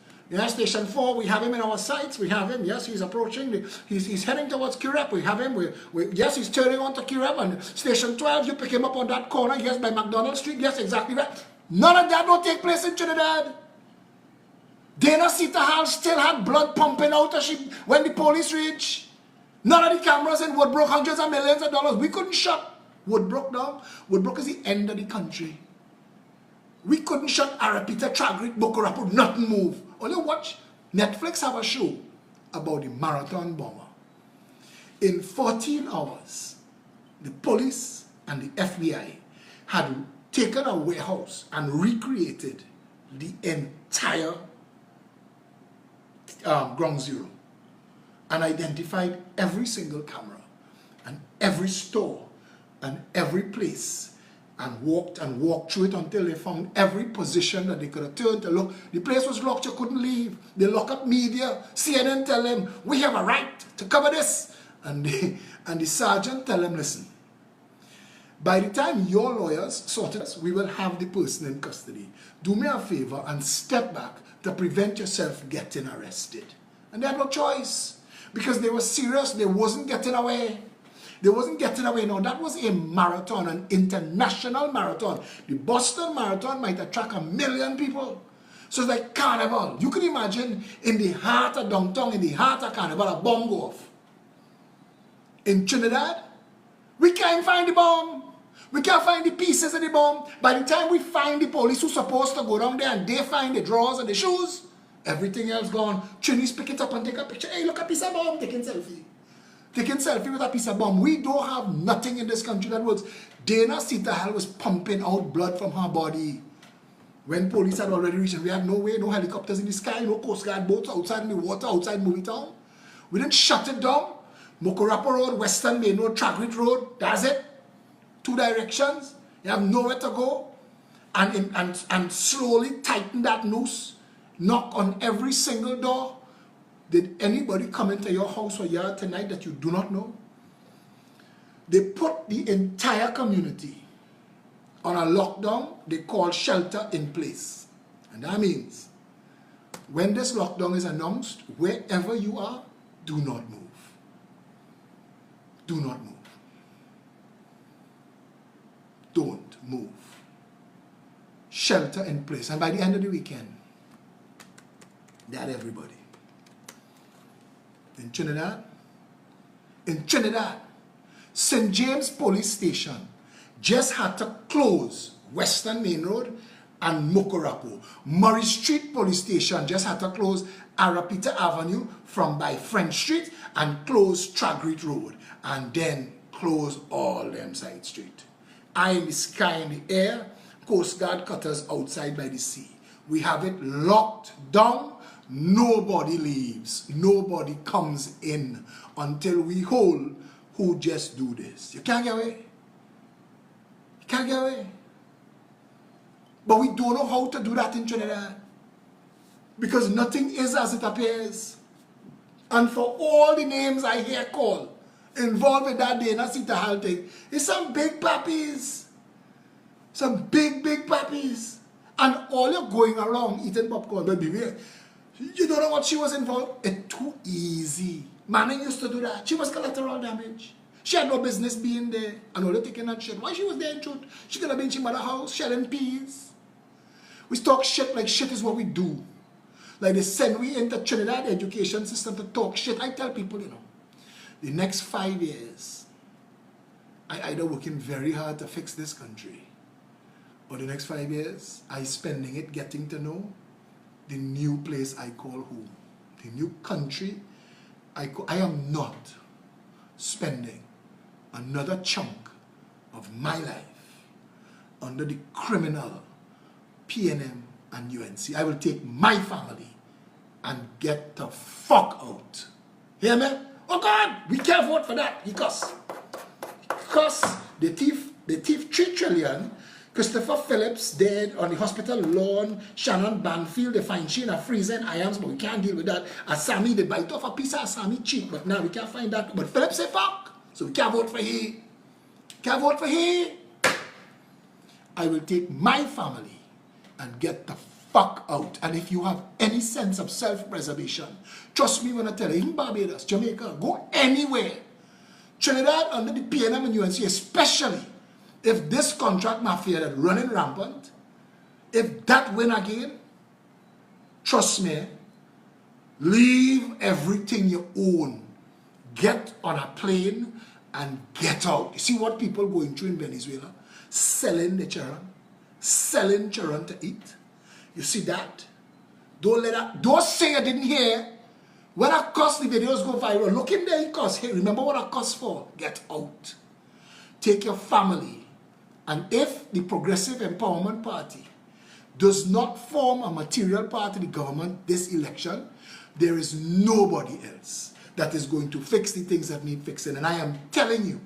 Station 4, we have him in our sights, we have him, yes, he's approaching, he's heading towards Kirep, we have him, yes, he's turning on to Kirep, and Station 12, you pick him up on that corner, yes, by McDonald Street, yes, exactly right. None of that don't take place in Trinidad. Dana Sita Hall still had blood pumping out as when the police reached. None of the cameras in Woodbrook, hundreds of millions of dollars. We couldn't shut Woodbrook down. Woodbrook is the end of the country. We couldn't shut Arapita, Tragrit, Bokorapu, nothing move. Only watch Netflix have a show about the marathon bomber. In 14 hours, the police and the FBI had taken a warehouse and recreated the entire ground zero and identified every single camera and every store and every place and walked through it until they found every position that they could have turned to look. The place was locked, you couldn't leave. They lock up media. CNN tell them, we have a right to cover this. And the sergeant tell them, listen, by the time your lawyers sort it, we will have the person in custody. Do me a favor and step back to prevent yourself getting arrested. And they had no choice because they were serious, they wasn't getting away. They wasn't getting away. No, that was a marathon, an international marathon. The Boston Marathon might attract 1 million people. So it's like carnival. You can imagine in the heart of downtown, in the heart of carnival, a bomb go off. In Trinidad, we can't find the bomb. We can't find the pieces of the bomb. By the time we find the police who's supposed to go down there and they find the drawers and the shoes, everything else gone. Trinities pick it up and take a picture. Hey, look, a piece of bomb, taking selfie. Taking selfie with a piece of bomb. We don't have nothing in this country that works. Dana Sitahal was pumping out blood from her body. When police had already reached, we had no way, no helicopters in the sky, no Coast Guard boats outside in the water, outside movie town. We didn't shut it down. Mokorapo Road, Western Main Road, Tragrit Road, that's it. 2 directions. You have nowhere to go. And slowly tighten that noose. Knock on every single door. Did anybody come into your house or yard tonight that you do not know? They put the entire community on a lockdown they call shelter in place. And that means when this lockdown is announced, wherever you are, do not move. Do not move. Don't move. Shelter in place. And by the end of the weekend, they had everybody. In Trinidad, St. James Police Station just had to close Western Main Road and Mokorapo. Murray Street Police Station just had to close Arapita Avenue from by French Street and close Tragrit Road and then close all them side street. Eye in the sky in the air, Coast Guard cutters outside by the sea. We have it locked down. Nobody leaves. Nobody comes in until we hold who just do this. You can't get away. You can't get away. But we don't know how to do that in Trinidad. Because nothing is as it appears. And for all the names I hear called involved with that Dana Sitahal thing, it's some big puppies. Some big puppies. And all you're going around eating popcorn, but beware. You don't know what she was involved. It's too easy. Manning used to do that. She was collateral damage. She had no business being there. And all the taking that shit. Why she was there in truth? She could have been in her mother's house shelling peas. We talk shit like shit is what we do. Like they send we into Trinidad education system to talk shit. I tell people, you know, the next 5 years, I either working very hard to fix this country, or the next 5 years, I spending it getting to know the new place I call home. The new country I am not spending another chunk of my life under the criminal PNM and UNC. I will take my family and get the fuck out. Hear me? Oh God, we can't vote for that because the thief 3 trillion. Christopher Phillips dead on the hospital lawn. Shannon Banfield, they find she in a freezer in Iams, but we can't deal with that. Asami, they bite off a piece of Asami cheek, but now we can't find that. But Phillips say fuck, so we can't vote for he. Can't vote for he. I will take my family and get the fuck out. And if you have any sense of self-preservation, trust me when I tell you, in Barbados, Jamaica, go anywhere. Trinidad under the PNM and UNC, especially if this contract mafia that running rampant, if that win again, trust me, leave everything you own, get on a plane and get out. You see what people going through in Venezuela? Selling the children, selling children to eat. You see that? Don't let that, don't say you didn't hear. When I cuss, the videos go viral. Look in there, you cuss. Hey, remember what I cuss for? Get out. Take your family. And if the Progressive Empowerment Party does not form a material part of the government this election, there is nobody else that is going to fix the things that need fixing. And I am telling you,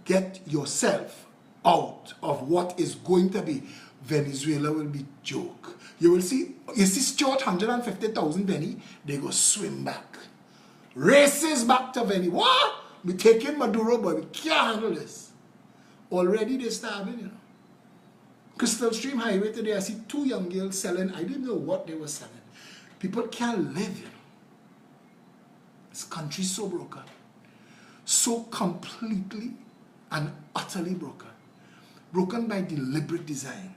get yourself out of what is going to be. Venezuela will be joke. You will see, you see Stuart 150,000 Benny, they go swim back. Races back to Venezuela. What? We taking Maduro, but we can't handle this. Already they're starving, you know. Crystal Stream Highway today, I see 2 young girls selling. I didn't know what they were selling. People can't live, you know. This country's so broken. so completely and utterly broken. Broken by deliberate design.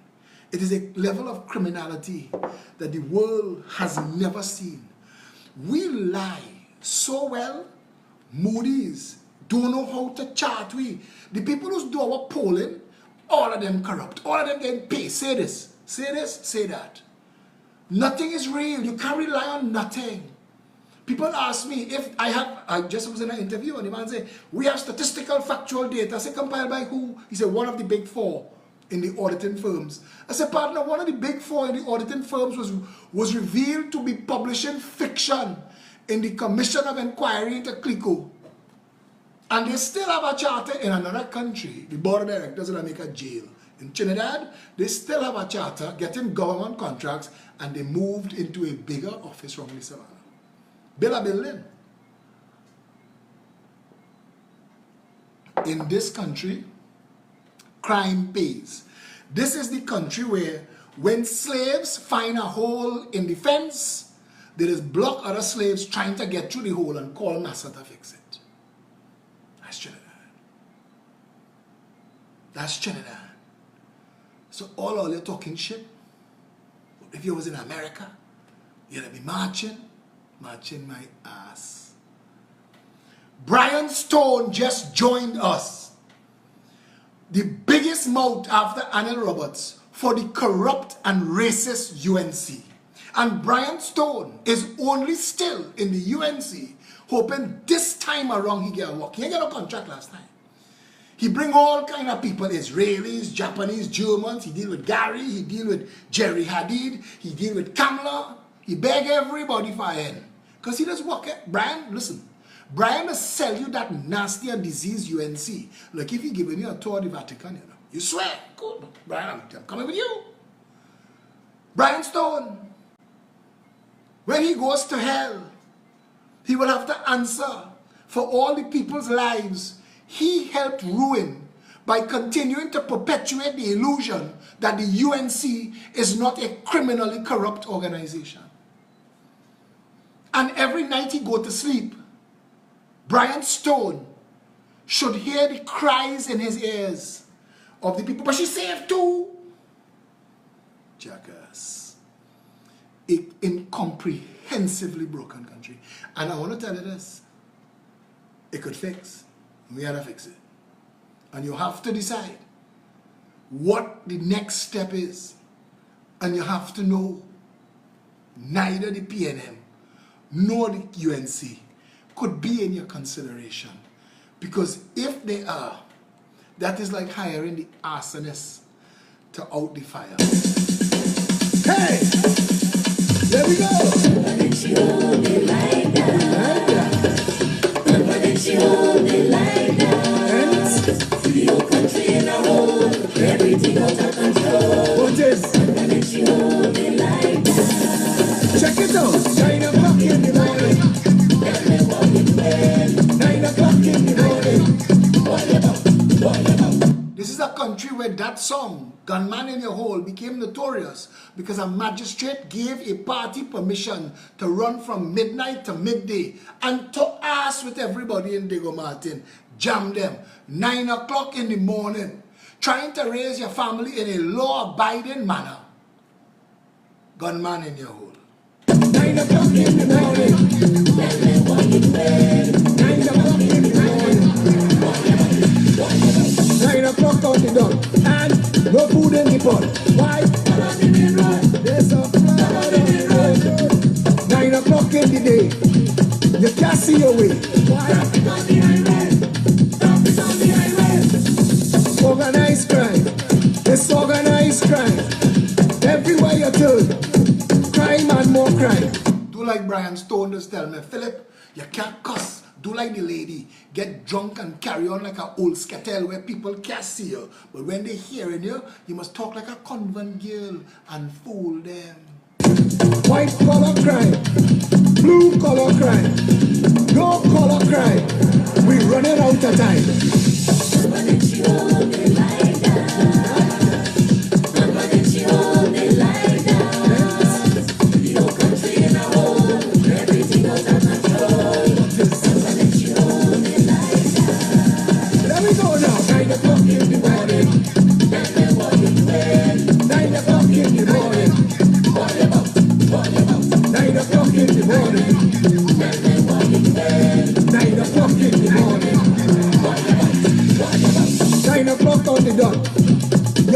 It is a level of criminality that the world has never seen. We lie so well. Moody's don't know how to chart. The people who do our polling, all of them corrupt. All of them getting paid. Say this, say that. Nothing is real. You can't rely on nothing. People ask me if I just was in an interview and the man said, we have statistical factual data. I said, compiled by who? He said, one of the big four in the auditing firms. I said, partner, one of the big four in the auditing firms was revealed to be publishing fiction in the Commission of Inquiry into Clico. And they still have a charter in another country. The board of directors in a jail. In Trinidad, they still have a charter, getting government contracts, and they moved into a bigger office from the Savannah. Build a building. In this country, crime pays. This is the country where when slaves find a hole in the fence, they just block other slaves trying to get through the hole and call NASA to fix it. That's Trinidad. That's Trinidad. So all you're talking shit. If you was in America, you'd be marching my ass. Brian Stone just joined us. The biggest mouth after Anil Roberts for the corrupt and racist UNC. And Brian Stone is only still in the UNC, hoping this time around he get a work. He ain't got no contract last time. He bring all kind of people, Israelis, Japanese, Germans. He deal with Gary, he deal with Jerry Hadid, he deal with Kamala. He beg everybody for him. Because he does work. Brian, listen. Brian will sell you that nasty and diseased UNC. Like if he giving you a tour of the Vatican, you know. You swear. Good. Brian, I'm coming with you. Brian Stone. When he goes to hell, he will have to answer for all the people's lives he helped ruin by continuing to perpetuate the illusion that the UNC is not a criminally corrupt organization. And every night he go to sleep, Brian Stone should hear the cries in his ears of the people, but she's saved too. Jackass. An incomprehensively broken country. And I want to tell you this. It could fix. We gotta fix it. And you have to decide what the next step is. And you have to know neither the PNM nor the UNC could be in your consideration. Because if they are, that is like hiring the arsonist to out the fire. Hey! There we go! But it's you they like that. But it's you they like that. Your country in a hole, everything out of control. What is? But it's you they like that. Check it out! 9 o'clock in the morning. 9 o'clock in the morning. This is a country where that song, Gunman in Your Hole, became notorious because a magistrate gave a party permission to run from midnight to midday and to ass with everybody in Diego Martin. Jam them. 9 o'clock in the morning. Trying to raise your family in a law-abiding manner. Gunman in your hole. 9 o'clock in the morning. 9 o'clock in the morning. 9 o'clock on the dot. And no food in the pot. Why? There's a flood on the road. 9 o'clock in the day. You can't see your way. Why? Organized crime. It's organized crime. Everywhere you turn. Crime and more crime. Do like Brian Stone just tell me, Phillip, you can't cuss. Do like the lady. Get drunk and carry on like an old scatel where people can't see you. But when they hearing you, you must talk like a convent girl and fool them. White collar crime. Blue collar crime. No collar crime. We're running out of time. But it's you they like that. But it's you they like that. Your country in a hole, everything out of control. But it's you they like that.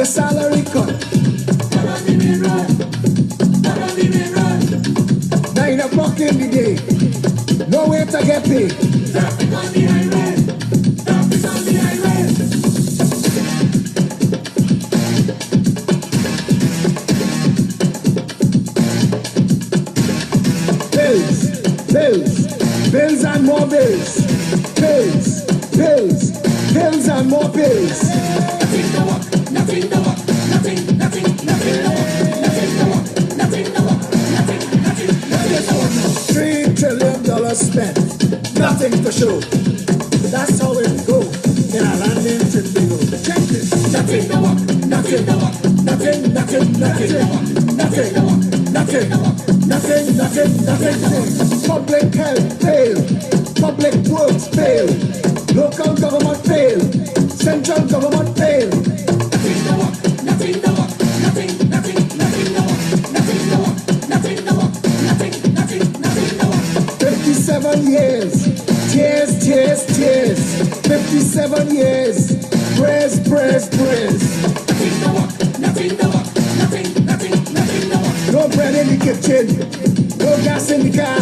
salary cut. 9 o'clock in the day, no way to get paid. Traffic on the highway. Traffic on the highway. Bills and more bills. Bills and more bills. Nothing to work. Nothing to work. Nothing to work. Nothing to work. Nothing to work. $3 trillion spent, nothing to show. That's how it go in a land in Trinbago. Check this. Nothing to work. Nothing to work. Nothing to work. Public health fail. Public works fail. Local government fail. Central government fail. Nothing to work. Nothing to work. Nothing to work. Nothing to work. 57 years. Tears. 57 years. Prayers. Nothing to work. No bread in the kitchen. No gas in the car.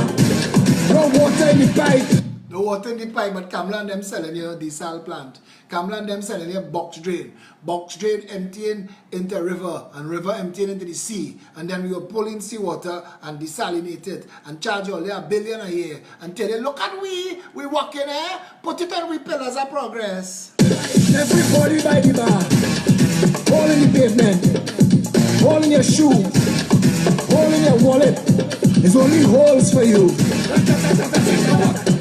No water in the pipe. No water in the pipe, but Kamlan them selling you the sal plant. Kamlan them selling you box drain. Box drain emptying into river, and river emptying into the sea. And then we will pull in seawater and desalinate it and charge all $1 billion a year. And tell you, look at we walking here, put it on we pillars of progress. Everybody by the bar, all in the pavement, all in your shoe, all in your wallet. There's only holes for you.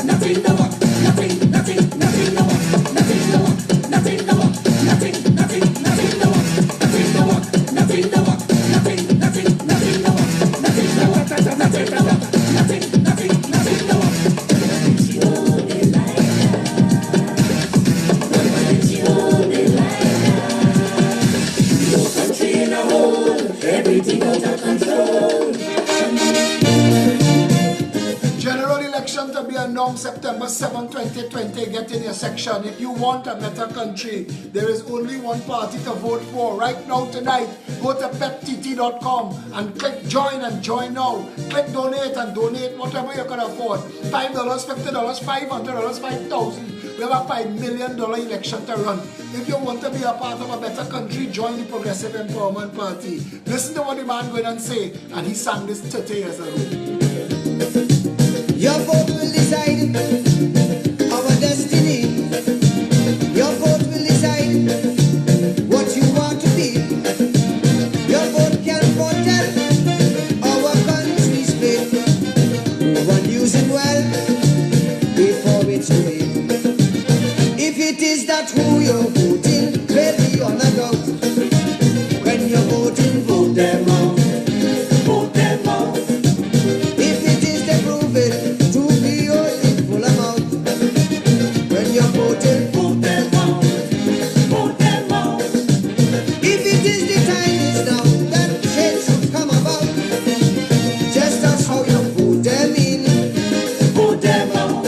Nothing to work. Everything out of control. General election to be announced September 7, 2020. Get in your section. If you want a better country, there is only one party to vote for. Right now, tonight, go to pettt.com and click join and join now. Click donate and donate whatever you can afford. $5, $50, $500, $5,000. We have a $5 million election to run. If you want to be a part of a better country, join the Progressive Empowerment Party. Listen to what the man going and say, and he sang this 30 years ago. Your vote will decide our destiny. Your vote will decide what you want to be. Your vote can protect our country's fate. We want to use it well before it's too late. If it is that who you're voting, baby, you're not out. When you're voting, vote them out. Vote them out. If it is to prove it to be your full amount. When you're voting, vote them out. Vote them out. If it is the time is now that change should come about. Just as how you vote them in, vote them out.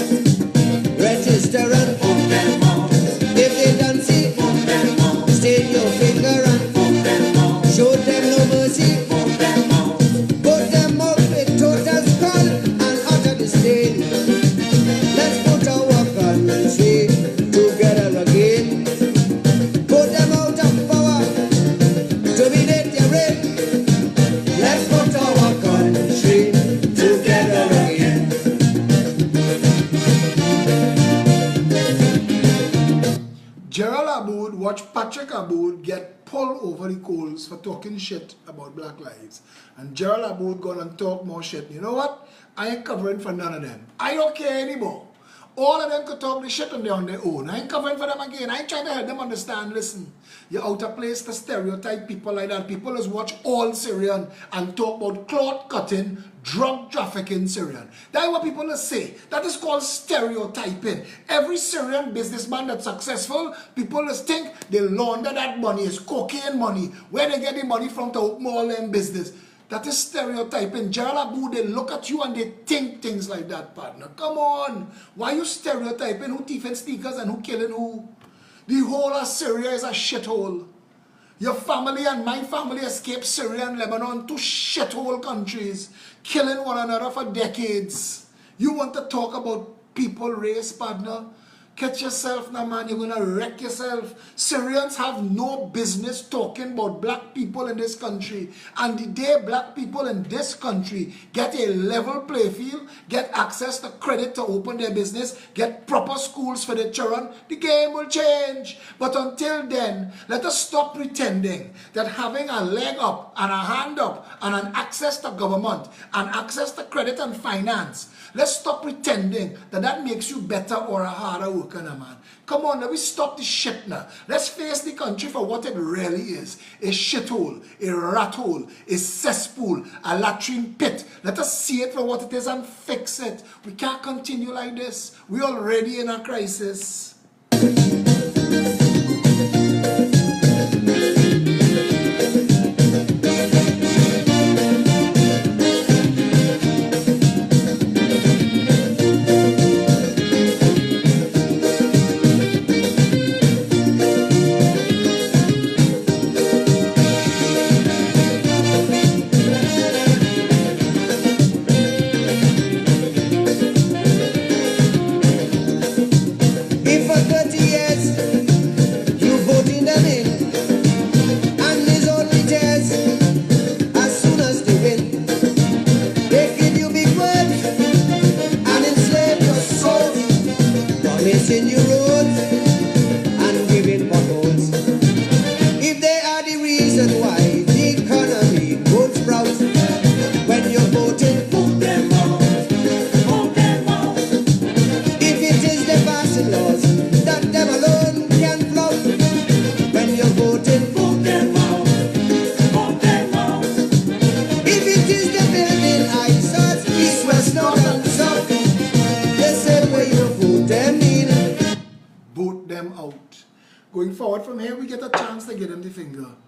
Register and vote them out. If they don't see, vote them out. Stain your finger and vote them out. Show them no mercy, vote them out. Vote them out with total skull and utter disdain. Let's put our country together again. Put them out of power, dominate their reign. Let's put our country together again. Gerald Aboud watched Patrick Aboud get pulled over the coals for talking shit about black lives. And Gerald Aboud gone and talk more shit. You know what? I ain't covering for none of them. I don't care anymore. All of them could talk the shit on their own. I ain't covering for them again. I ain't trying to help them understand. Listen, you're out of place to stereotype people like that. People just watch all Syrian and talk about cloth cutting, drug trafficking Syrian. That's what people just say. That is called stereotyping. Every Syrian businessman that's successful, people just think they launder that money. It's cocaine money. Where they get the money from to open all them business. That is stereotyping. Gerald Aboud, they look at you and they think things like that, partner. Come on. Why you stereotyping who thieving sneakers and who killing who? The whole of Syria is a shithole. Your family and my family escaped Syria and Lebanon, two shithole countries, killing one another for decades. You want to talk about people, race, partner? Catch yourself now, man. You're going to wreck yourself. Syrians have no business talking about black people in this country. And the day black people in this country get a level play field, get access to credit to open their business, get proper schools for their children, the game will change. But until then, let us stop pretending that having a leg up and a hand up and an access to government and access to credit and finance, let's stop pretending that that makes you better or a harder worker, man. Come on, let me stop this shit now. Let's face the country for what it really is. A shithole, a rat hole, a cesspool, a latrine pit. Let us see it for what it is and fix it. We can't continue like this. We're already in a crisis.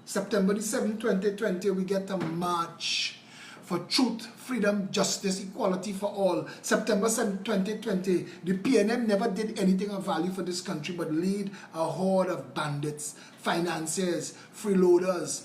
September the 7th, 2020, we get a march for truth, freedom, justice, equality for all. September 7th, 2020, the PNM never did anything of value for this country but lead a horde of bandits, financiers, freeloaders,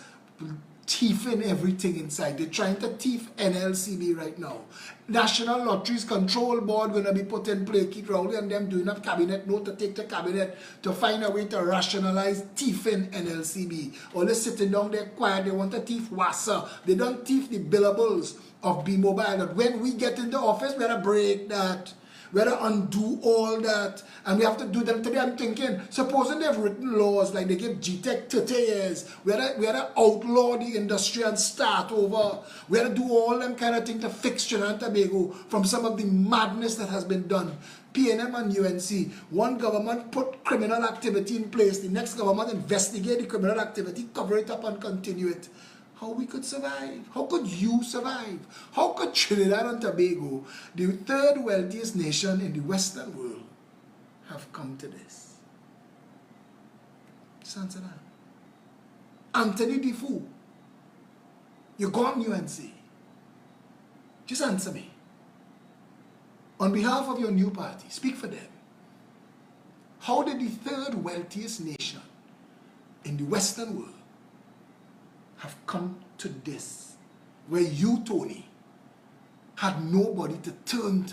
thieving everything inside. They're trying to thief NLCB right now. National Lotteries Control Board going to be put in play. Keith Rowley and them doing a cabinet note to take the cabinet to find a way to rationalize thieving NLCB. All they sitting down there quiet. They want to thief WASA. They don't thief the billables of B-Mobile. But when we get into office, we gotta break that. We have to undo all that, and we have to do them today. I'm thinking, supposing they've written laws like they give GTEC 30 years, we had to outlaw the industry and start over. We had to do all them kind of things to fix Trinidad and Tobago from some of the madness that has been done. PNM and UNC, one government put criminal activity in place, the next government investigate the criminal activity, cover it up and continue it. How we could survive? How could you survive? How could Trinidad and Tobago, the third wealthiest nation in the Western world, have come to this? Just answer that. Anthony Defoe, you're gone UNC. Just answer me. On behalf of your new party, speak for them. How did the third wealthiest nation in the Western world have come to this, where you, Tony, had nobody to turn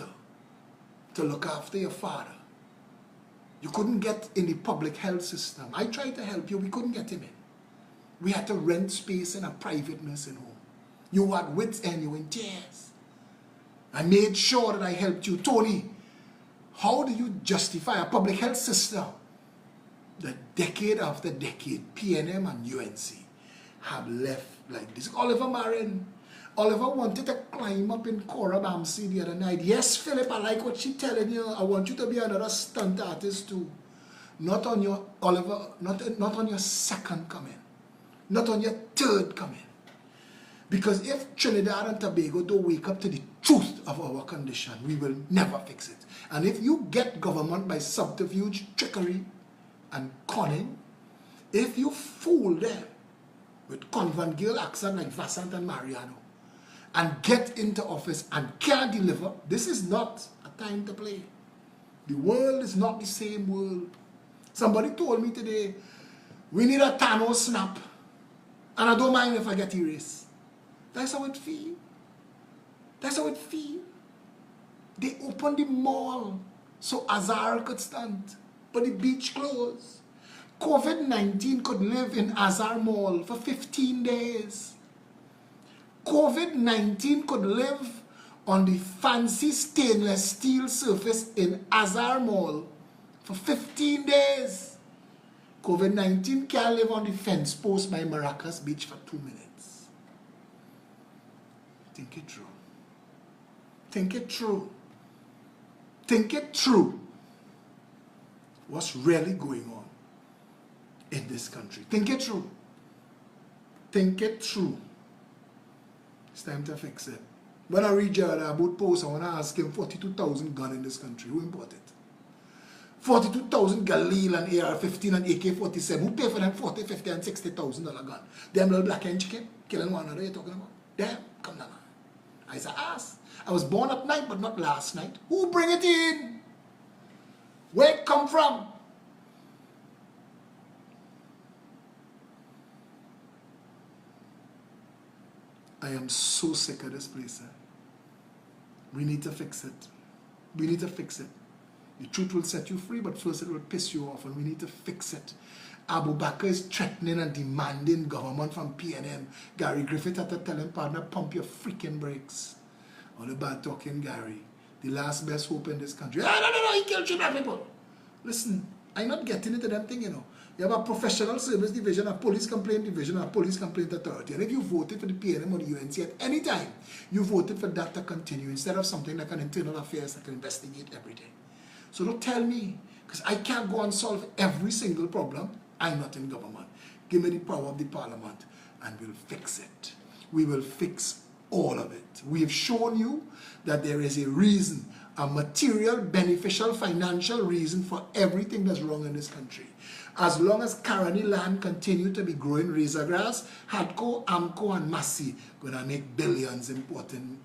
to look after your father? You couldn't get in the public health system. I tried to help you, we couldn't get him in. We had to rent space in a private nursing home. You were at wit's end, you were in tears. I made sure that I helped you. Tony, how do you justify a public health system that decade after decade, PNM and UNC have left like this? Oliver Marin. Oliver wanted to climb up in Cora Bamsi the other night. Yes, Phillip, I like what she's telling you. I want you to be another stunt artist too. Not on your, Oliver, not on your second coming. Not on your third coming. Because if Trinidad and Tobago don't wake up to the truth of our condition, we will never fix it. And if you get government by subterfuge, trickery, and conning, if you fool them with convangale accent like Vassant and Mariano, and get into office and can't deliver, this is not a time to play. The world is not the same world. Somebody told me today, we need a Thanos snap. And I don't mind if I get erased. That's how it feel. That's how it feel. They opened the mall so Azar could stand, but the beach closed. COVID-19 could live in Azar Mall for 15 days. COVID-19 could live on the fancy stainless steel surface in Azar Mall for 15 days. COVID-19 can't live on the fence post by Maracas Beach for 2 minutes. Think it through. Think it through. Think it through. What's really going on in this country? Think it through. Think it through. It's time to fix it. When I read Jared about post, I want to ask him 42,000 guns in this country. Who imported? 42,000 Galil and AR-15 and AK-47. Who pay for them 40, 50 and $60,000 gun? Them little black and chicken killing one another you're talking about? Damn, come down. I said, ask. I was born at night, but not last night. Who bring it in? Where it come from? I am so sick of this place. We need to fix it. We need to fix it. The truth will set you free, but first it will piss you off, and we need to fix it. Abu Bakr is threatening and demanding government from PNM. Gary Griffith had to tell him, partner, pump your freaking brakes. All the bad talking Gary. The last best hope in this country. No, he killed 3 black people. Listen, I'm not getting into them thing, you know. You have a professional service division, a police complaint division, a police complaint authority. And if you voted for the PNM or the UNC at any time, you voted for that to continue instead of something like an internal affairs that can investigate every day. So don't tell me, because I can't go and solve every single problem. I'm not in government. Give me the power of the parliament and we'll fix it. We will fix all of it. We have shown you that there is a reason, a material, beneficial, financial reason for everything that's wrong in this country. As long as Caroni land continue to be growing razor grass, Hadco, Amco, and Massey gonna make billions importing.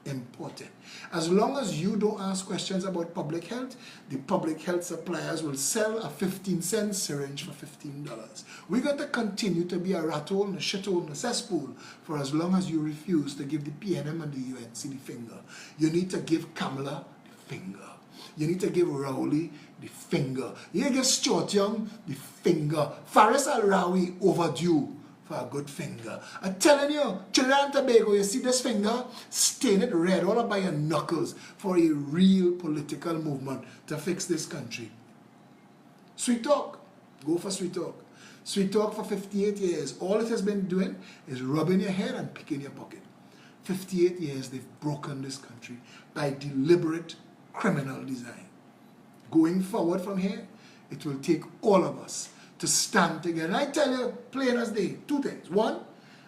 As long as you don't ask questions about public health, the public health suppliers will sell a 15-cent syringe for $15. We're going to continue to be a rat hole, a shithole, and a cesspool for as long as you refuse to give the PNM and the UNC the finger. You need to give Kamala the finger. You need to give Rowley the finger. You need to give Stuart Young the finger. Faris Al-Rawi overdue for a good finger. I'm telling you, Trinidad and Tobago, you see this finger? Stain it red all up by your knuckles for a real political movement to fix this country. Sweet talk. Go for sweet talk. Sweet talk for 58 years. All it has been doing is rubbing your head and picking your pocket. 58 years they've broken this country by deliberate criminal design. Going forward from here, it will take all of us to stand together. And I tell you, plain as day, 2 things. 1,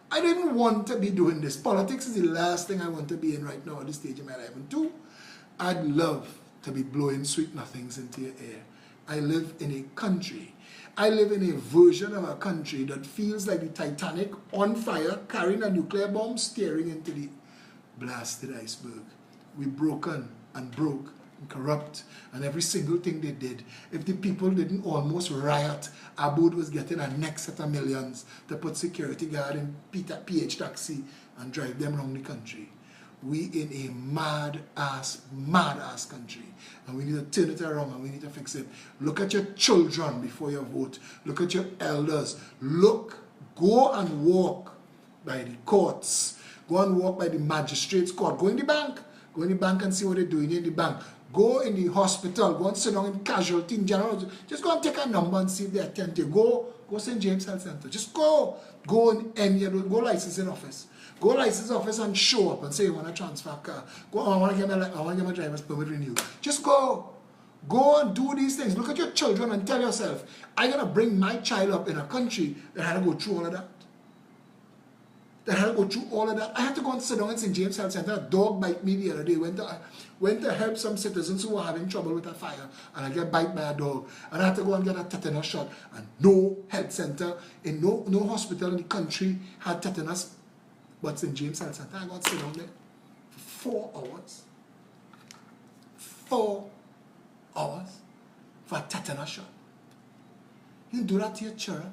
I didn't want to be doing this. Politics is the last thing I want to be in right now at this stage of my life. And 2, I'd love to be blowing sweet nothings into your ear. I live in a country. I live in a version of a country that feels like the Titanic on fire, carrying a nuclear bomb, staring into the blasted iceberg. We're broken and broke and corrupt, and every single thing they did. If the people didn't almost riot, Aboud was getting a next set of millions to put security guard in PH taxi and drive them around the country. We in a mad ass country, and we need to turn it around and we need to fix it. Look at your children before you vote. Look at your elders. Go and walk by the courts. Go and walk by the magistrate's court. Go in the bank. Go in the bank and see what they're doing in the bank. Go in the hospital. Go and sit down in casualty in general. Just go and take a number and see if they attend to you. Go St. James Health Center. Just go. Go in any of those. Go licensing office. Go license office and show up and say you want to transfer a car. Go, I want to get my driver's permit renewed. Just go. Go and do these things. Look at your children and tell yourself, I'm going to bring my child up in a country that had to go through all of that. I had to go and sit down in St. James Health Center. A dog bite me the other day. Went to help some citizens who were having trouble with a fire, and I get bite by a dog. And I had to go and get a tetanus shot. And no health center, in no hospital in the country had tetanus, but St. James Health Center. I got to sit down there for 4 hours. 4 hours for a tetanus shot. You can do that to your children.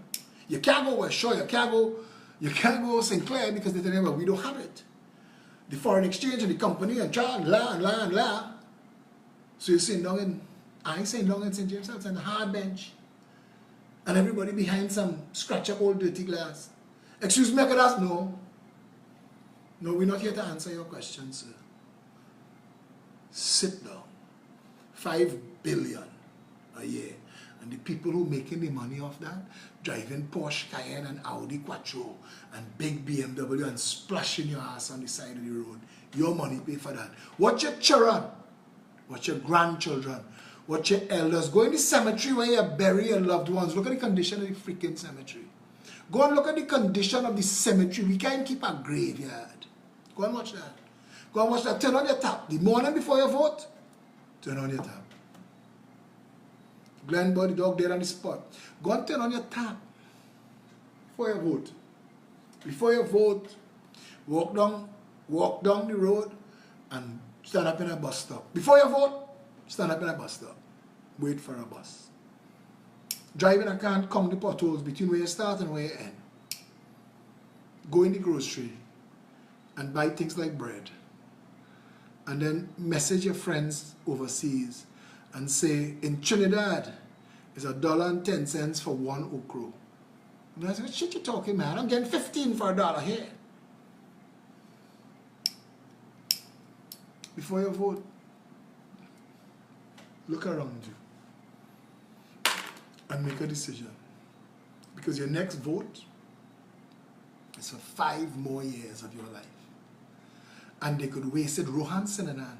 You can't go West Shore. You can't go You can't go Sinclair because they tell you, well, we don't have it. The foreign exchange and the company and try and la. So you're sitting down in, I ain't saying down in St. James, it's on a hard bench. And everybody behind some scratch up old dirty glass. Excuse me, I could ask? No. No, we're not here to answer your questions, sir. Sit down. 5 billion a year. And the people who making the money off that, driving Porsche Cayenne and Audi Quattro and big BMW and splashing your ass on the side of the road. Your money pay for that. Watch your children. Watch your grandchildren. Watch your elders. Go in the cemetery where you bury your loved ones. Look at the condition of the freaking cemetery. Go and look at the condition of the cemetery. We can't keep a graveyard. Go and watch that. Go and watch that. Turn on your tap. The morning before you vote, turn on your tap. Glenn Bud, the dog there on the spot. Go and turn on your tap before you vote. Before you vote, walk down the road and stand up in a bus stop. Before you vote, stand up in a bus stop. Wait for a bus. Driving a car, count the potholes between where you start and where you end. Go in the grocery and buy things like bread. And then message your friends overseas and say, in Trinidad, it's $1.10 for 1 okra. And I say, what shit you talking, man? I'm getting 15 for $1 here. Before you vote, look around you and make a decision. Because your next vote is for 5 more years of your life. And they could waste it. Rohan Sinanan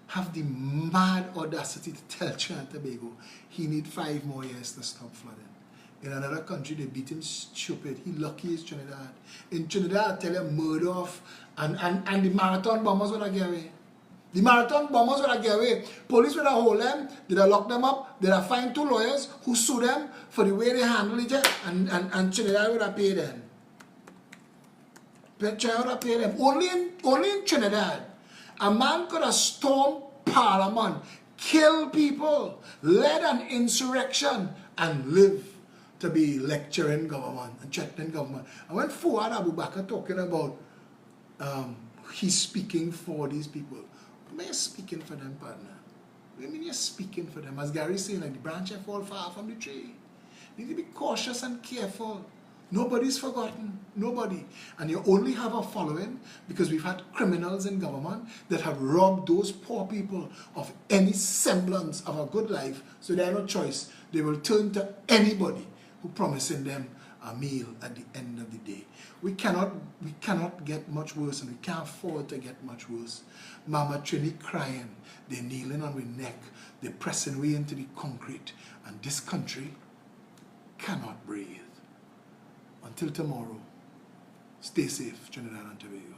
have the mad audacity to tell Trinidad and Tobago he need 5 more years to stop flooding. In another country, they beat him stupid. He lucky is Trinidad. In Trinidad, I tell you, murder off, and the marathon bombers would have get away. The marathon bombers would have get away. Police would have hold them, they'd have locked them up, they'd have find 2 lawyers who sue them for the way they handle it, and Trinidad would have paid them. Trinidad would have paid them. Only in Trinidad, a man could have stormed Parliament, kill people, led an insurrection, and live to be lecturing government and threatening government. And when Fuad Abu Bakr talking about he's speaking for these people, what am I speaking for them, partner? What do you mean you're speaking for them? As Gary's saying, like the branch I fall far from the tree. You need to be cautious and careful. Nobody's forgotten. Nobody. And you only have a following because we've had criminals in government that have robbed those poor people of any semblance of a good life. So they have no choice. They will turn to anybody who promising them a meal at the end of the day. We cannot get much worse, and we can't afford to get much worse. Mama Trini crying. They're kneeling on her neck. They're pressing way into the concrete. And this country cannot breathe. Until tomorrow, stay safe, Trinidad and Tobago.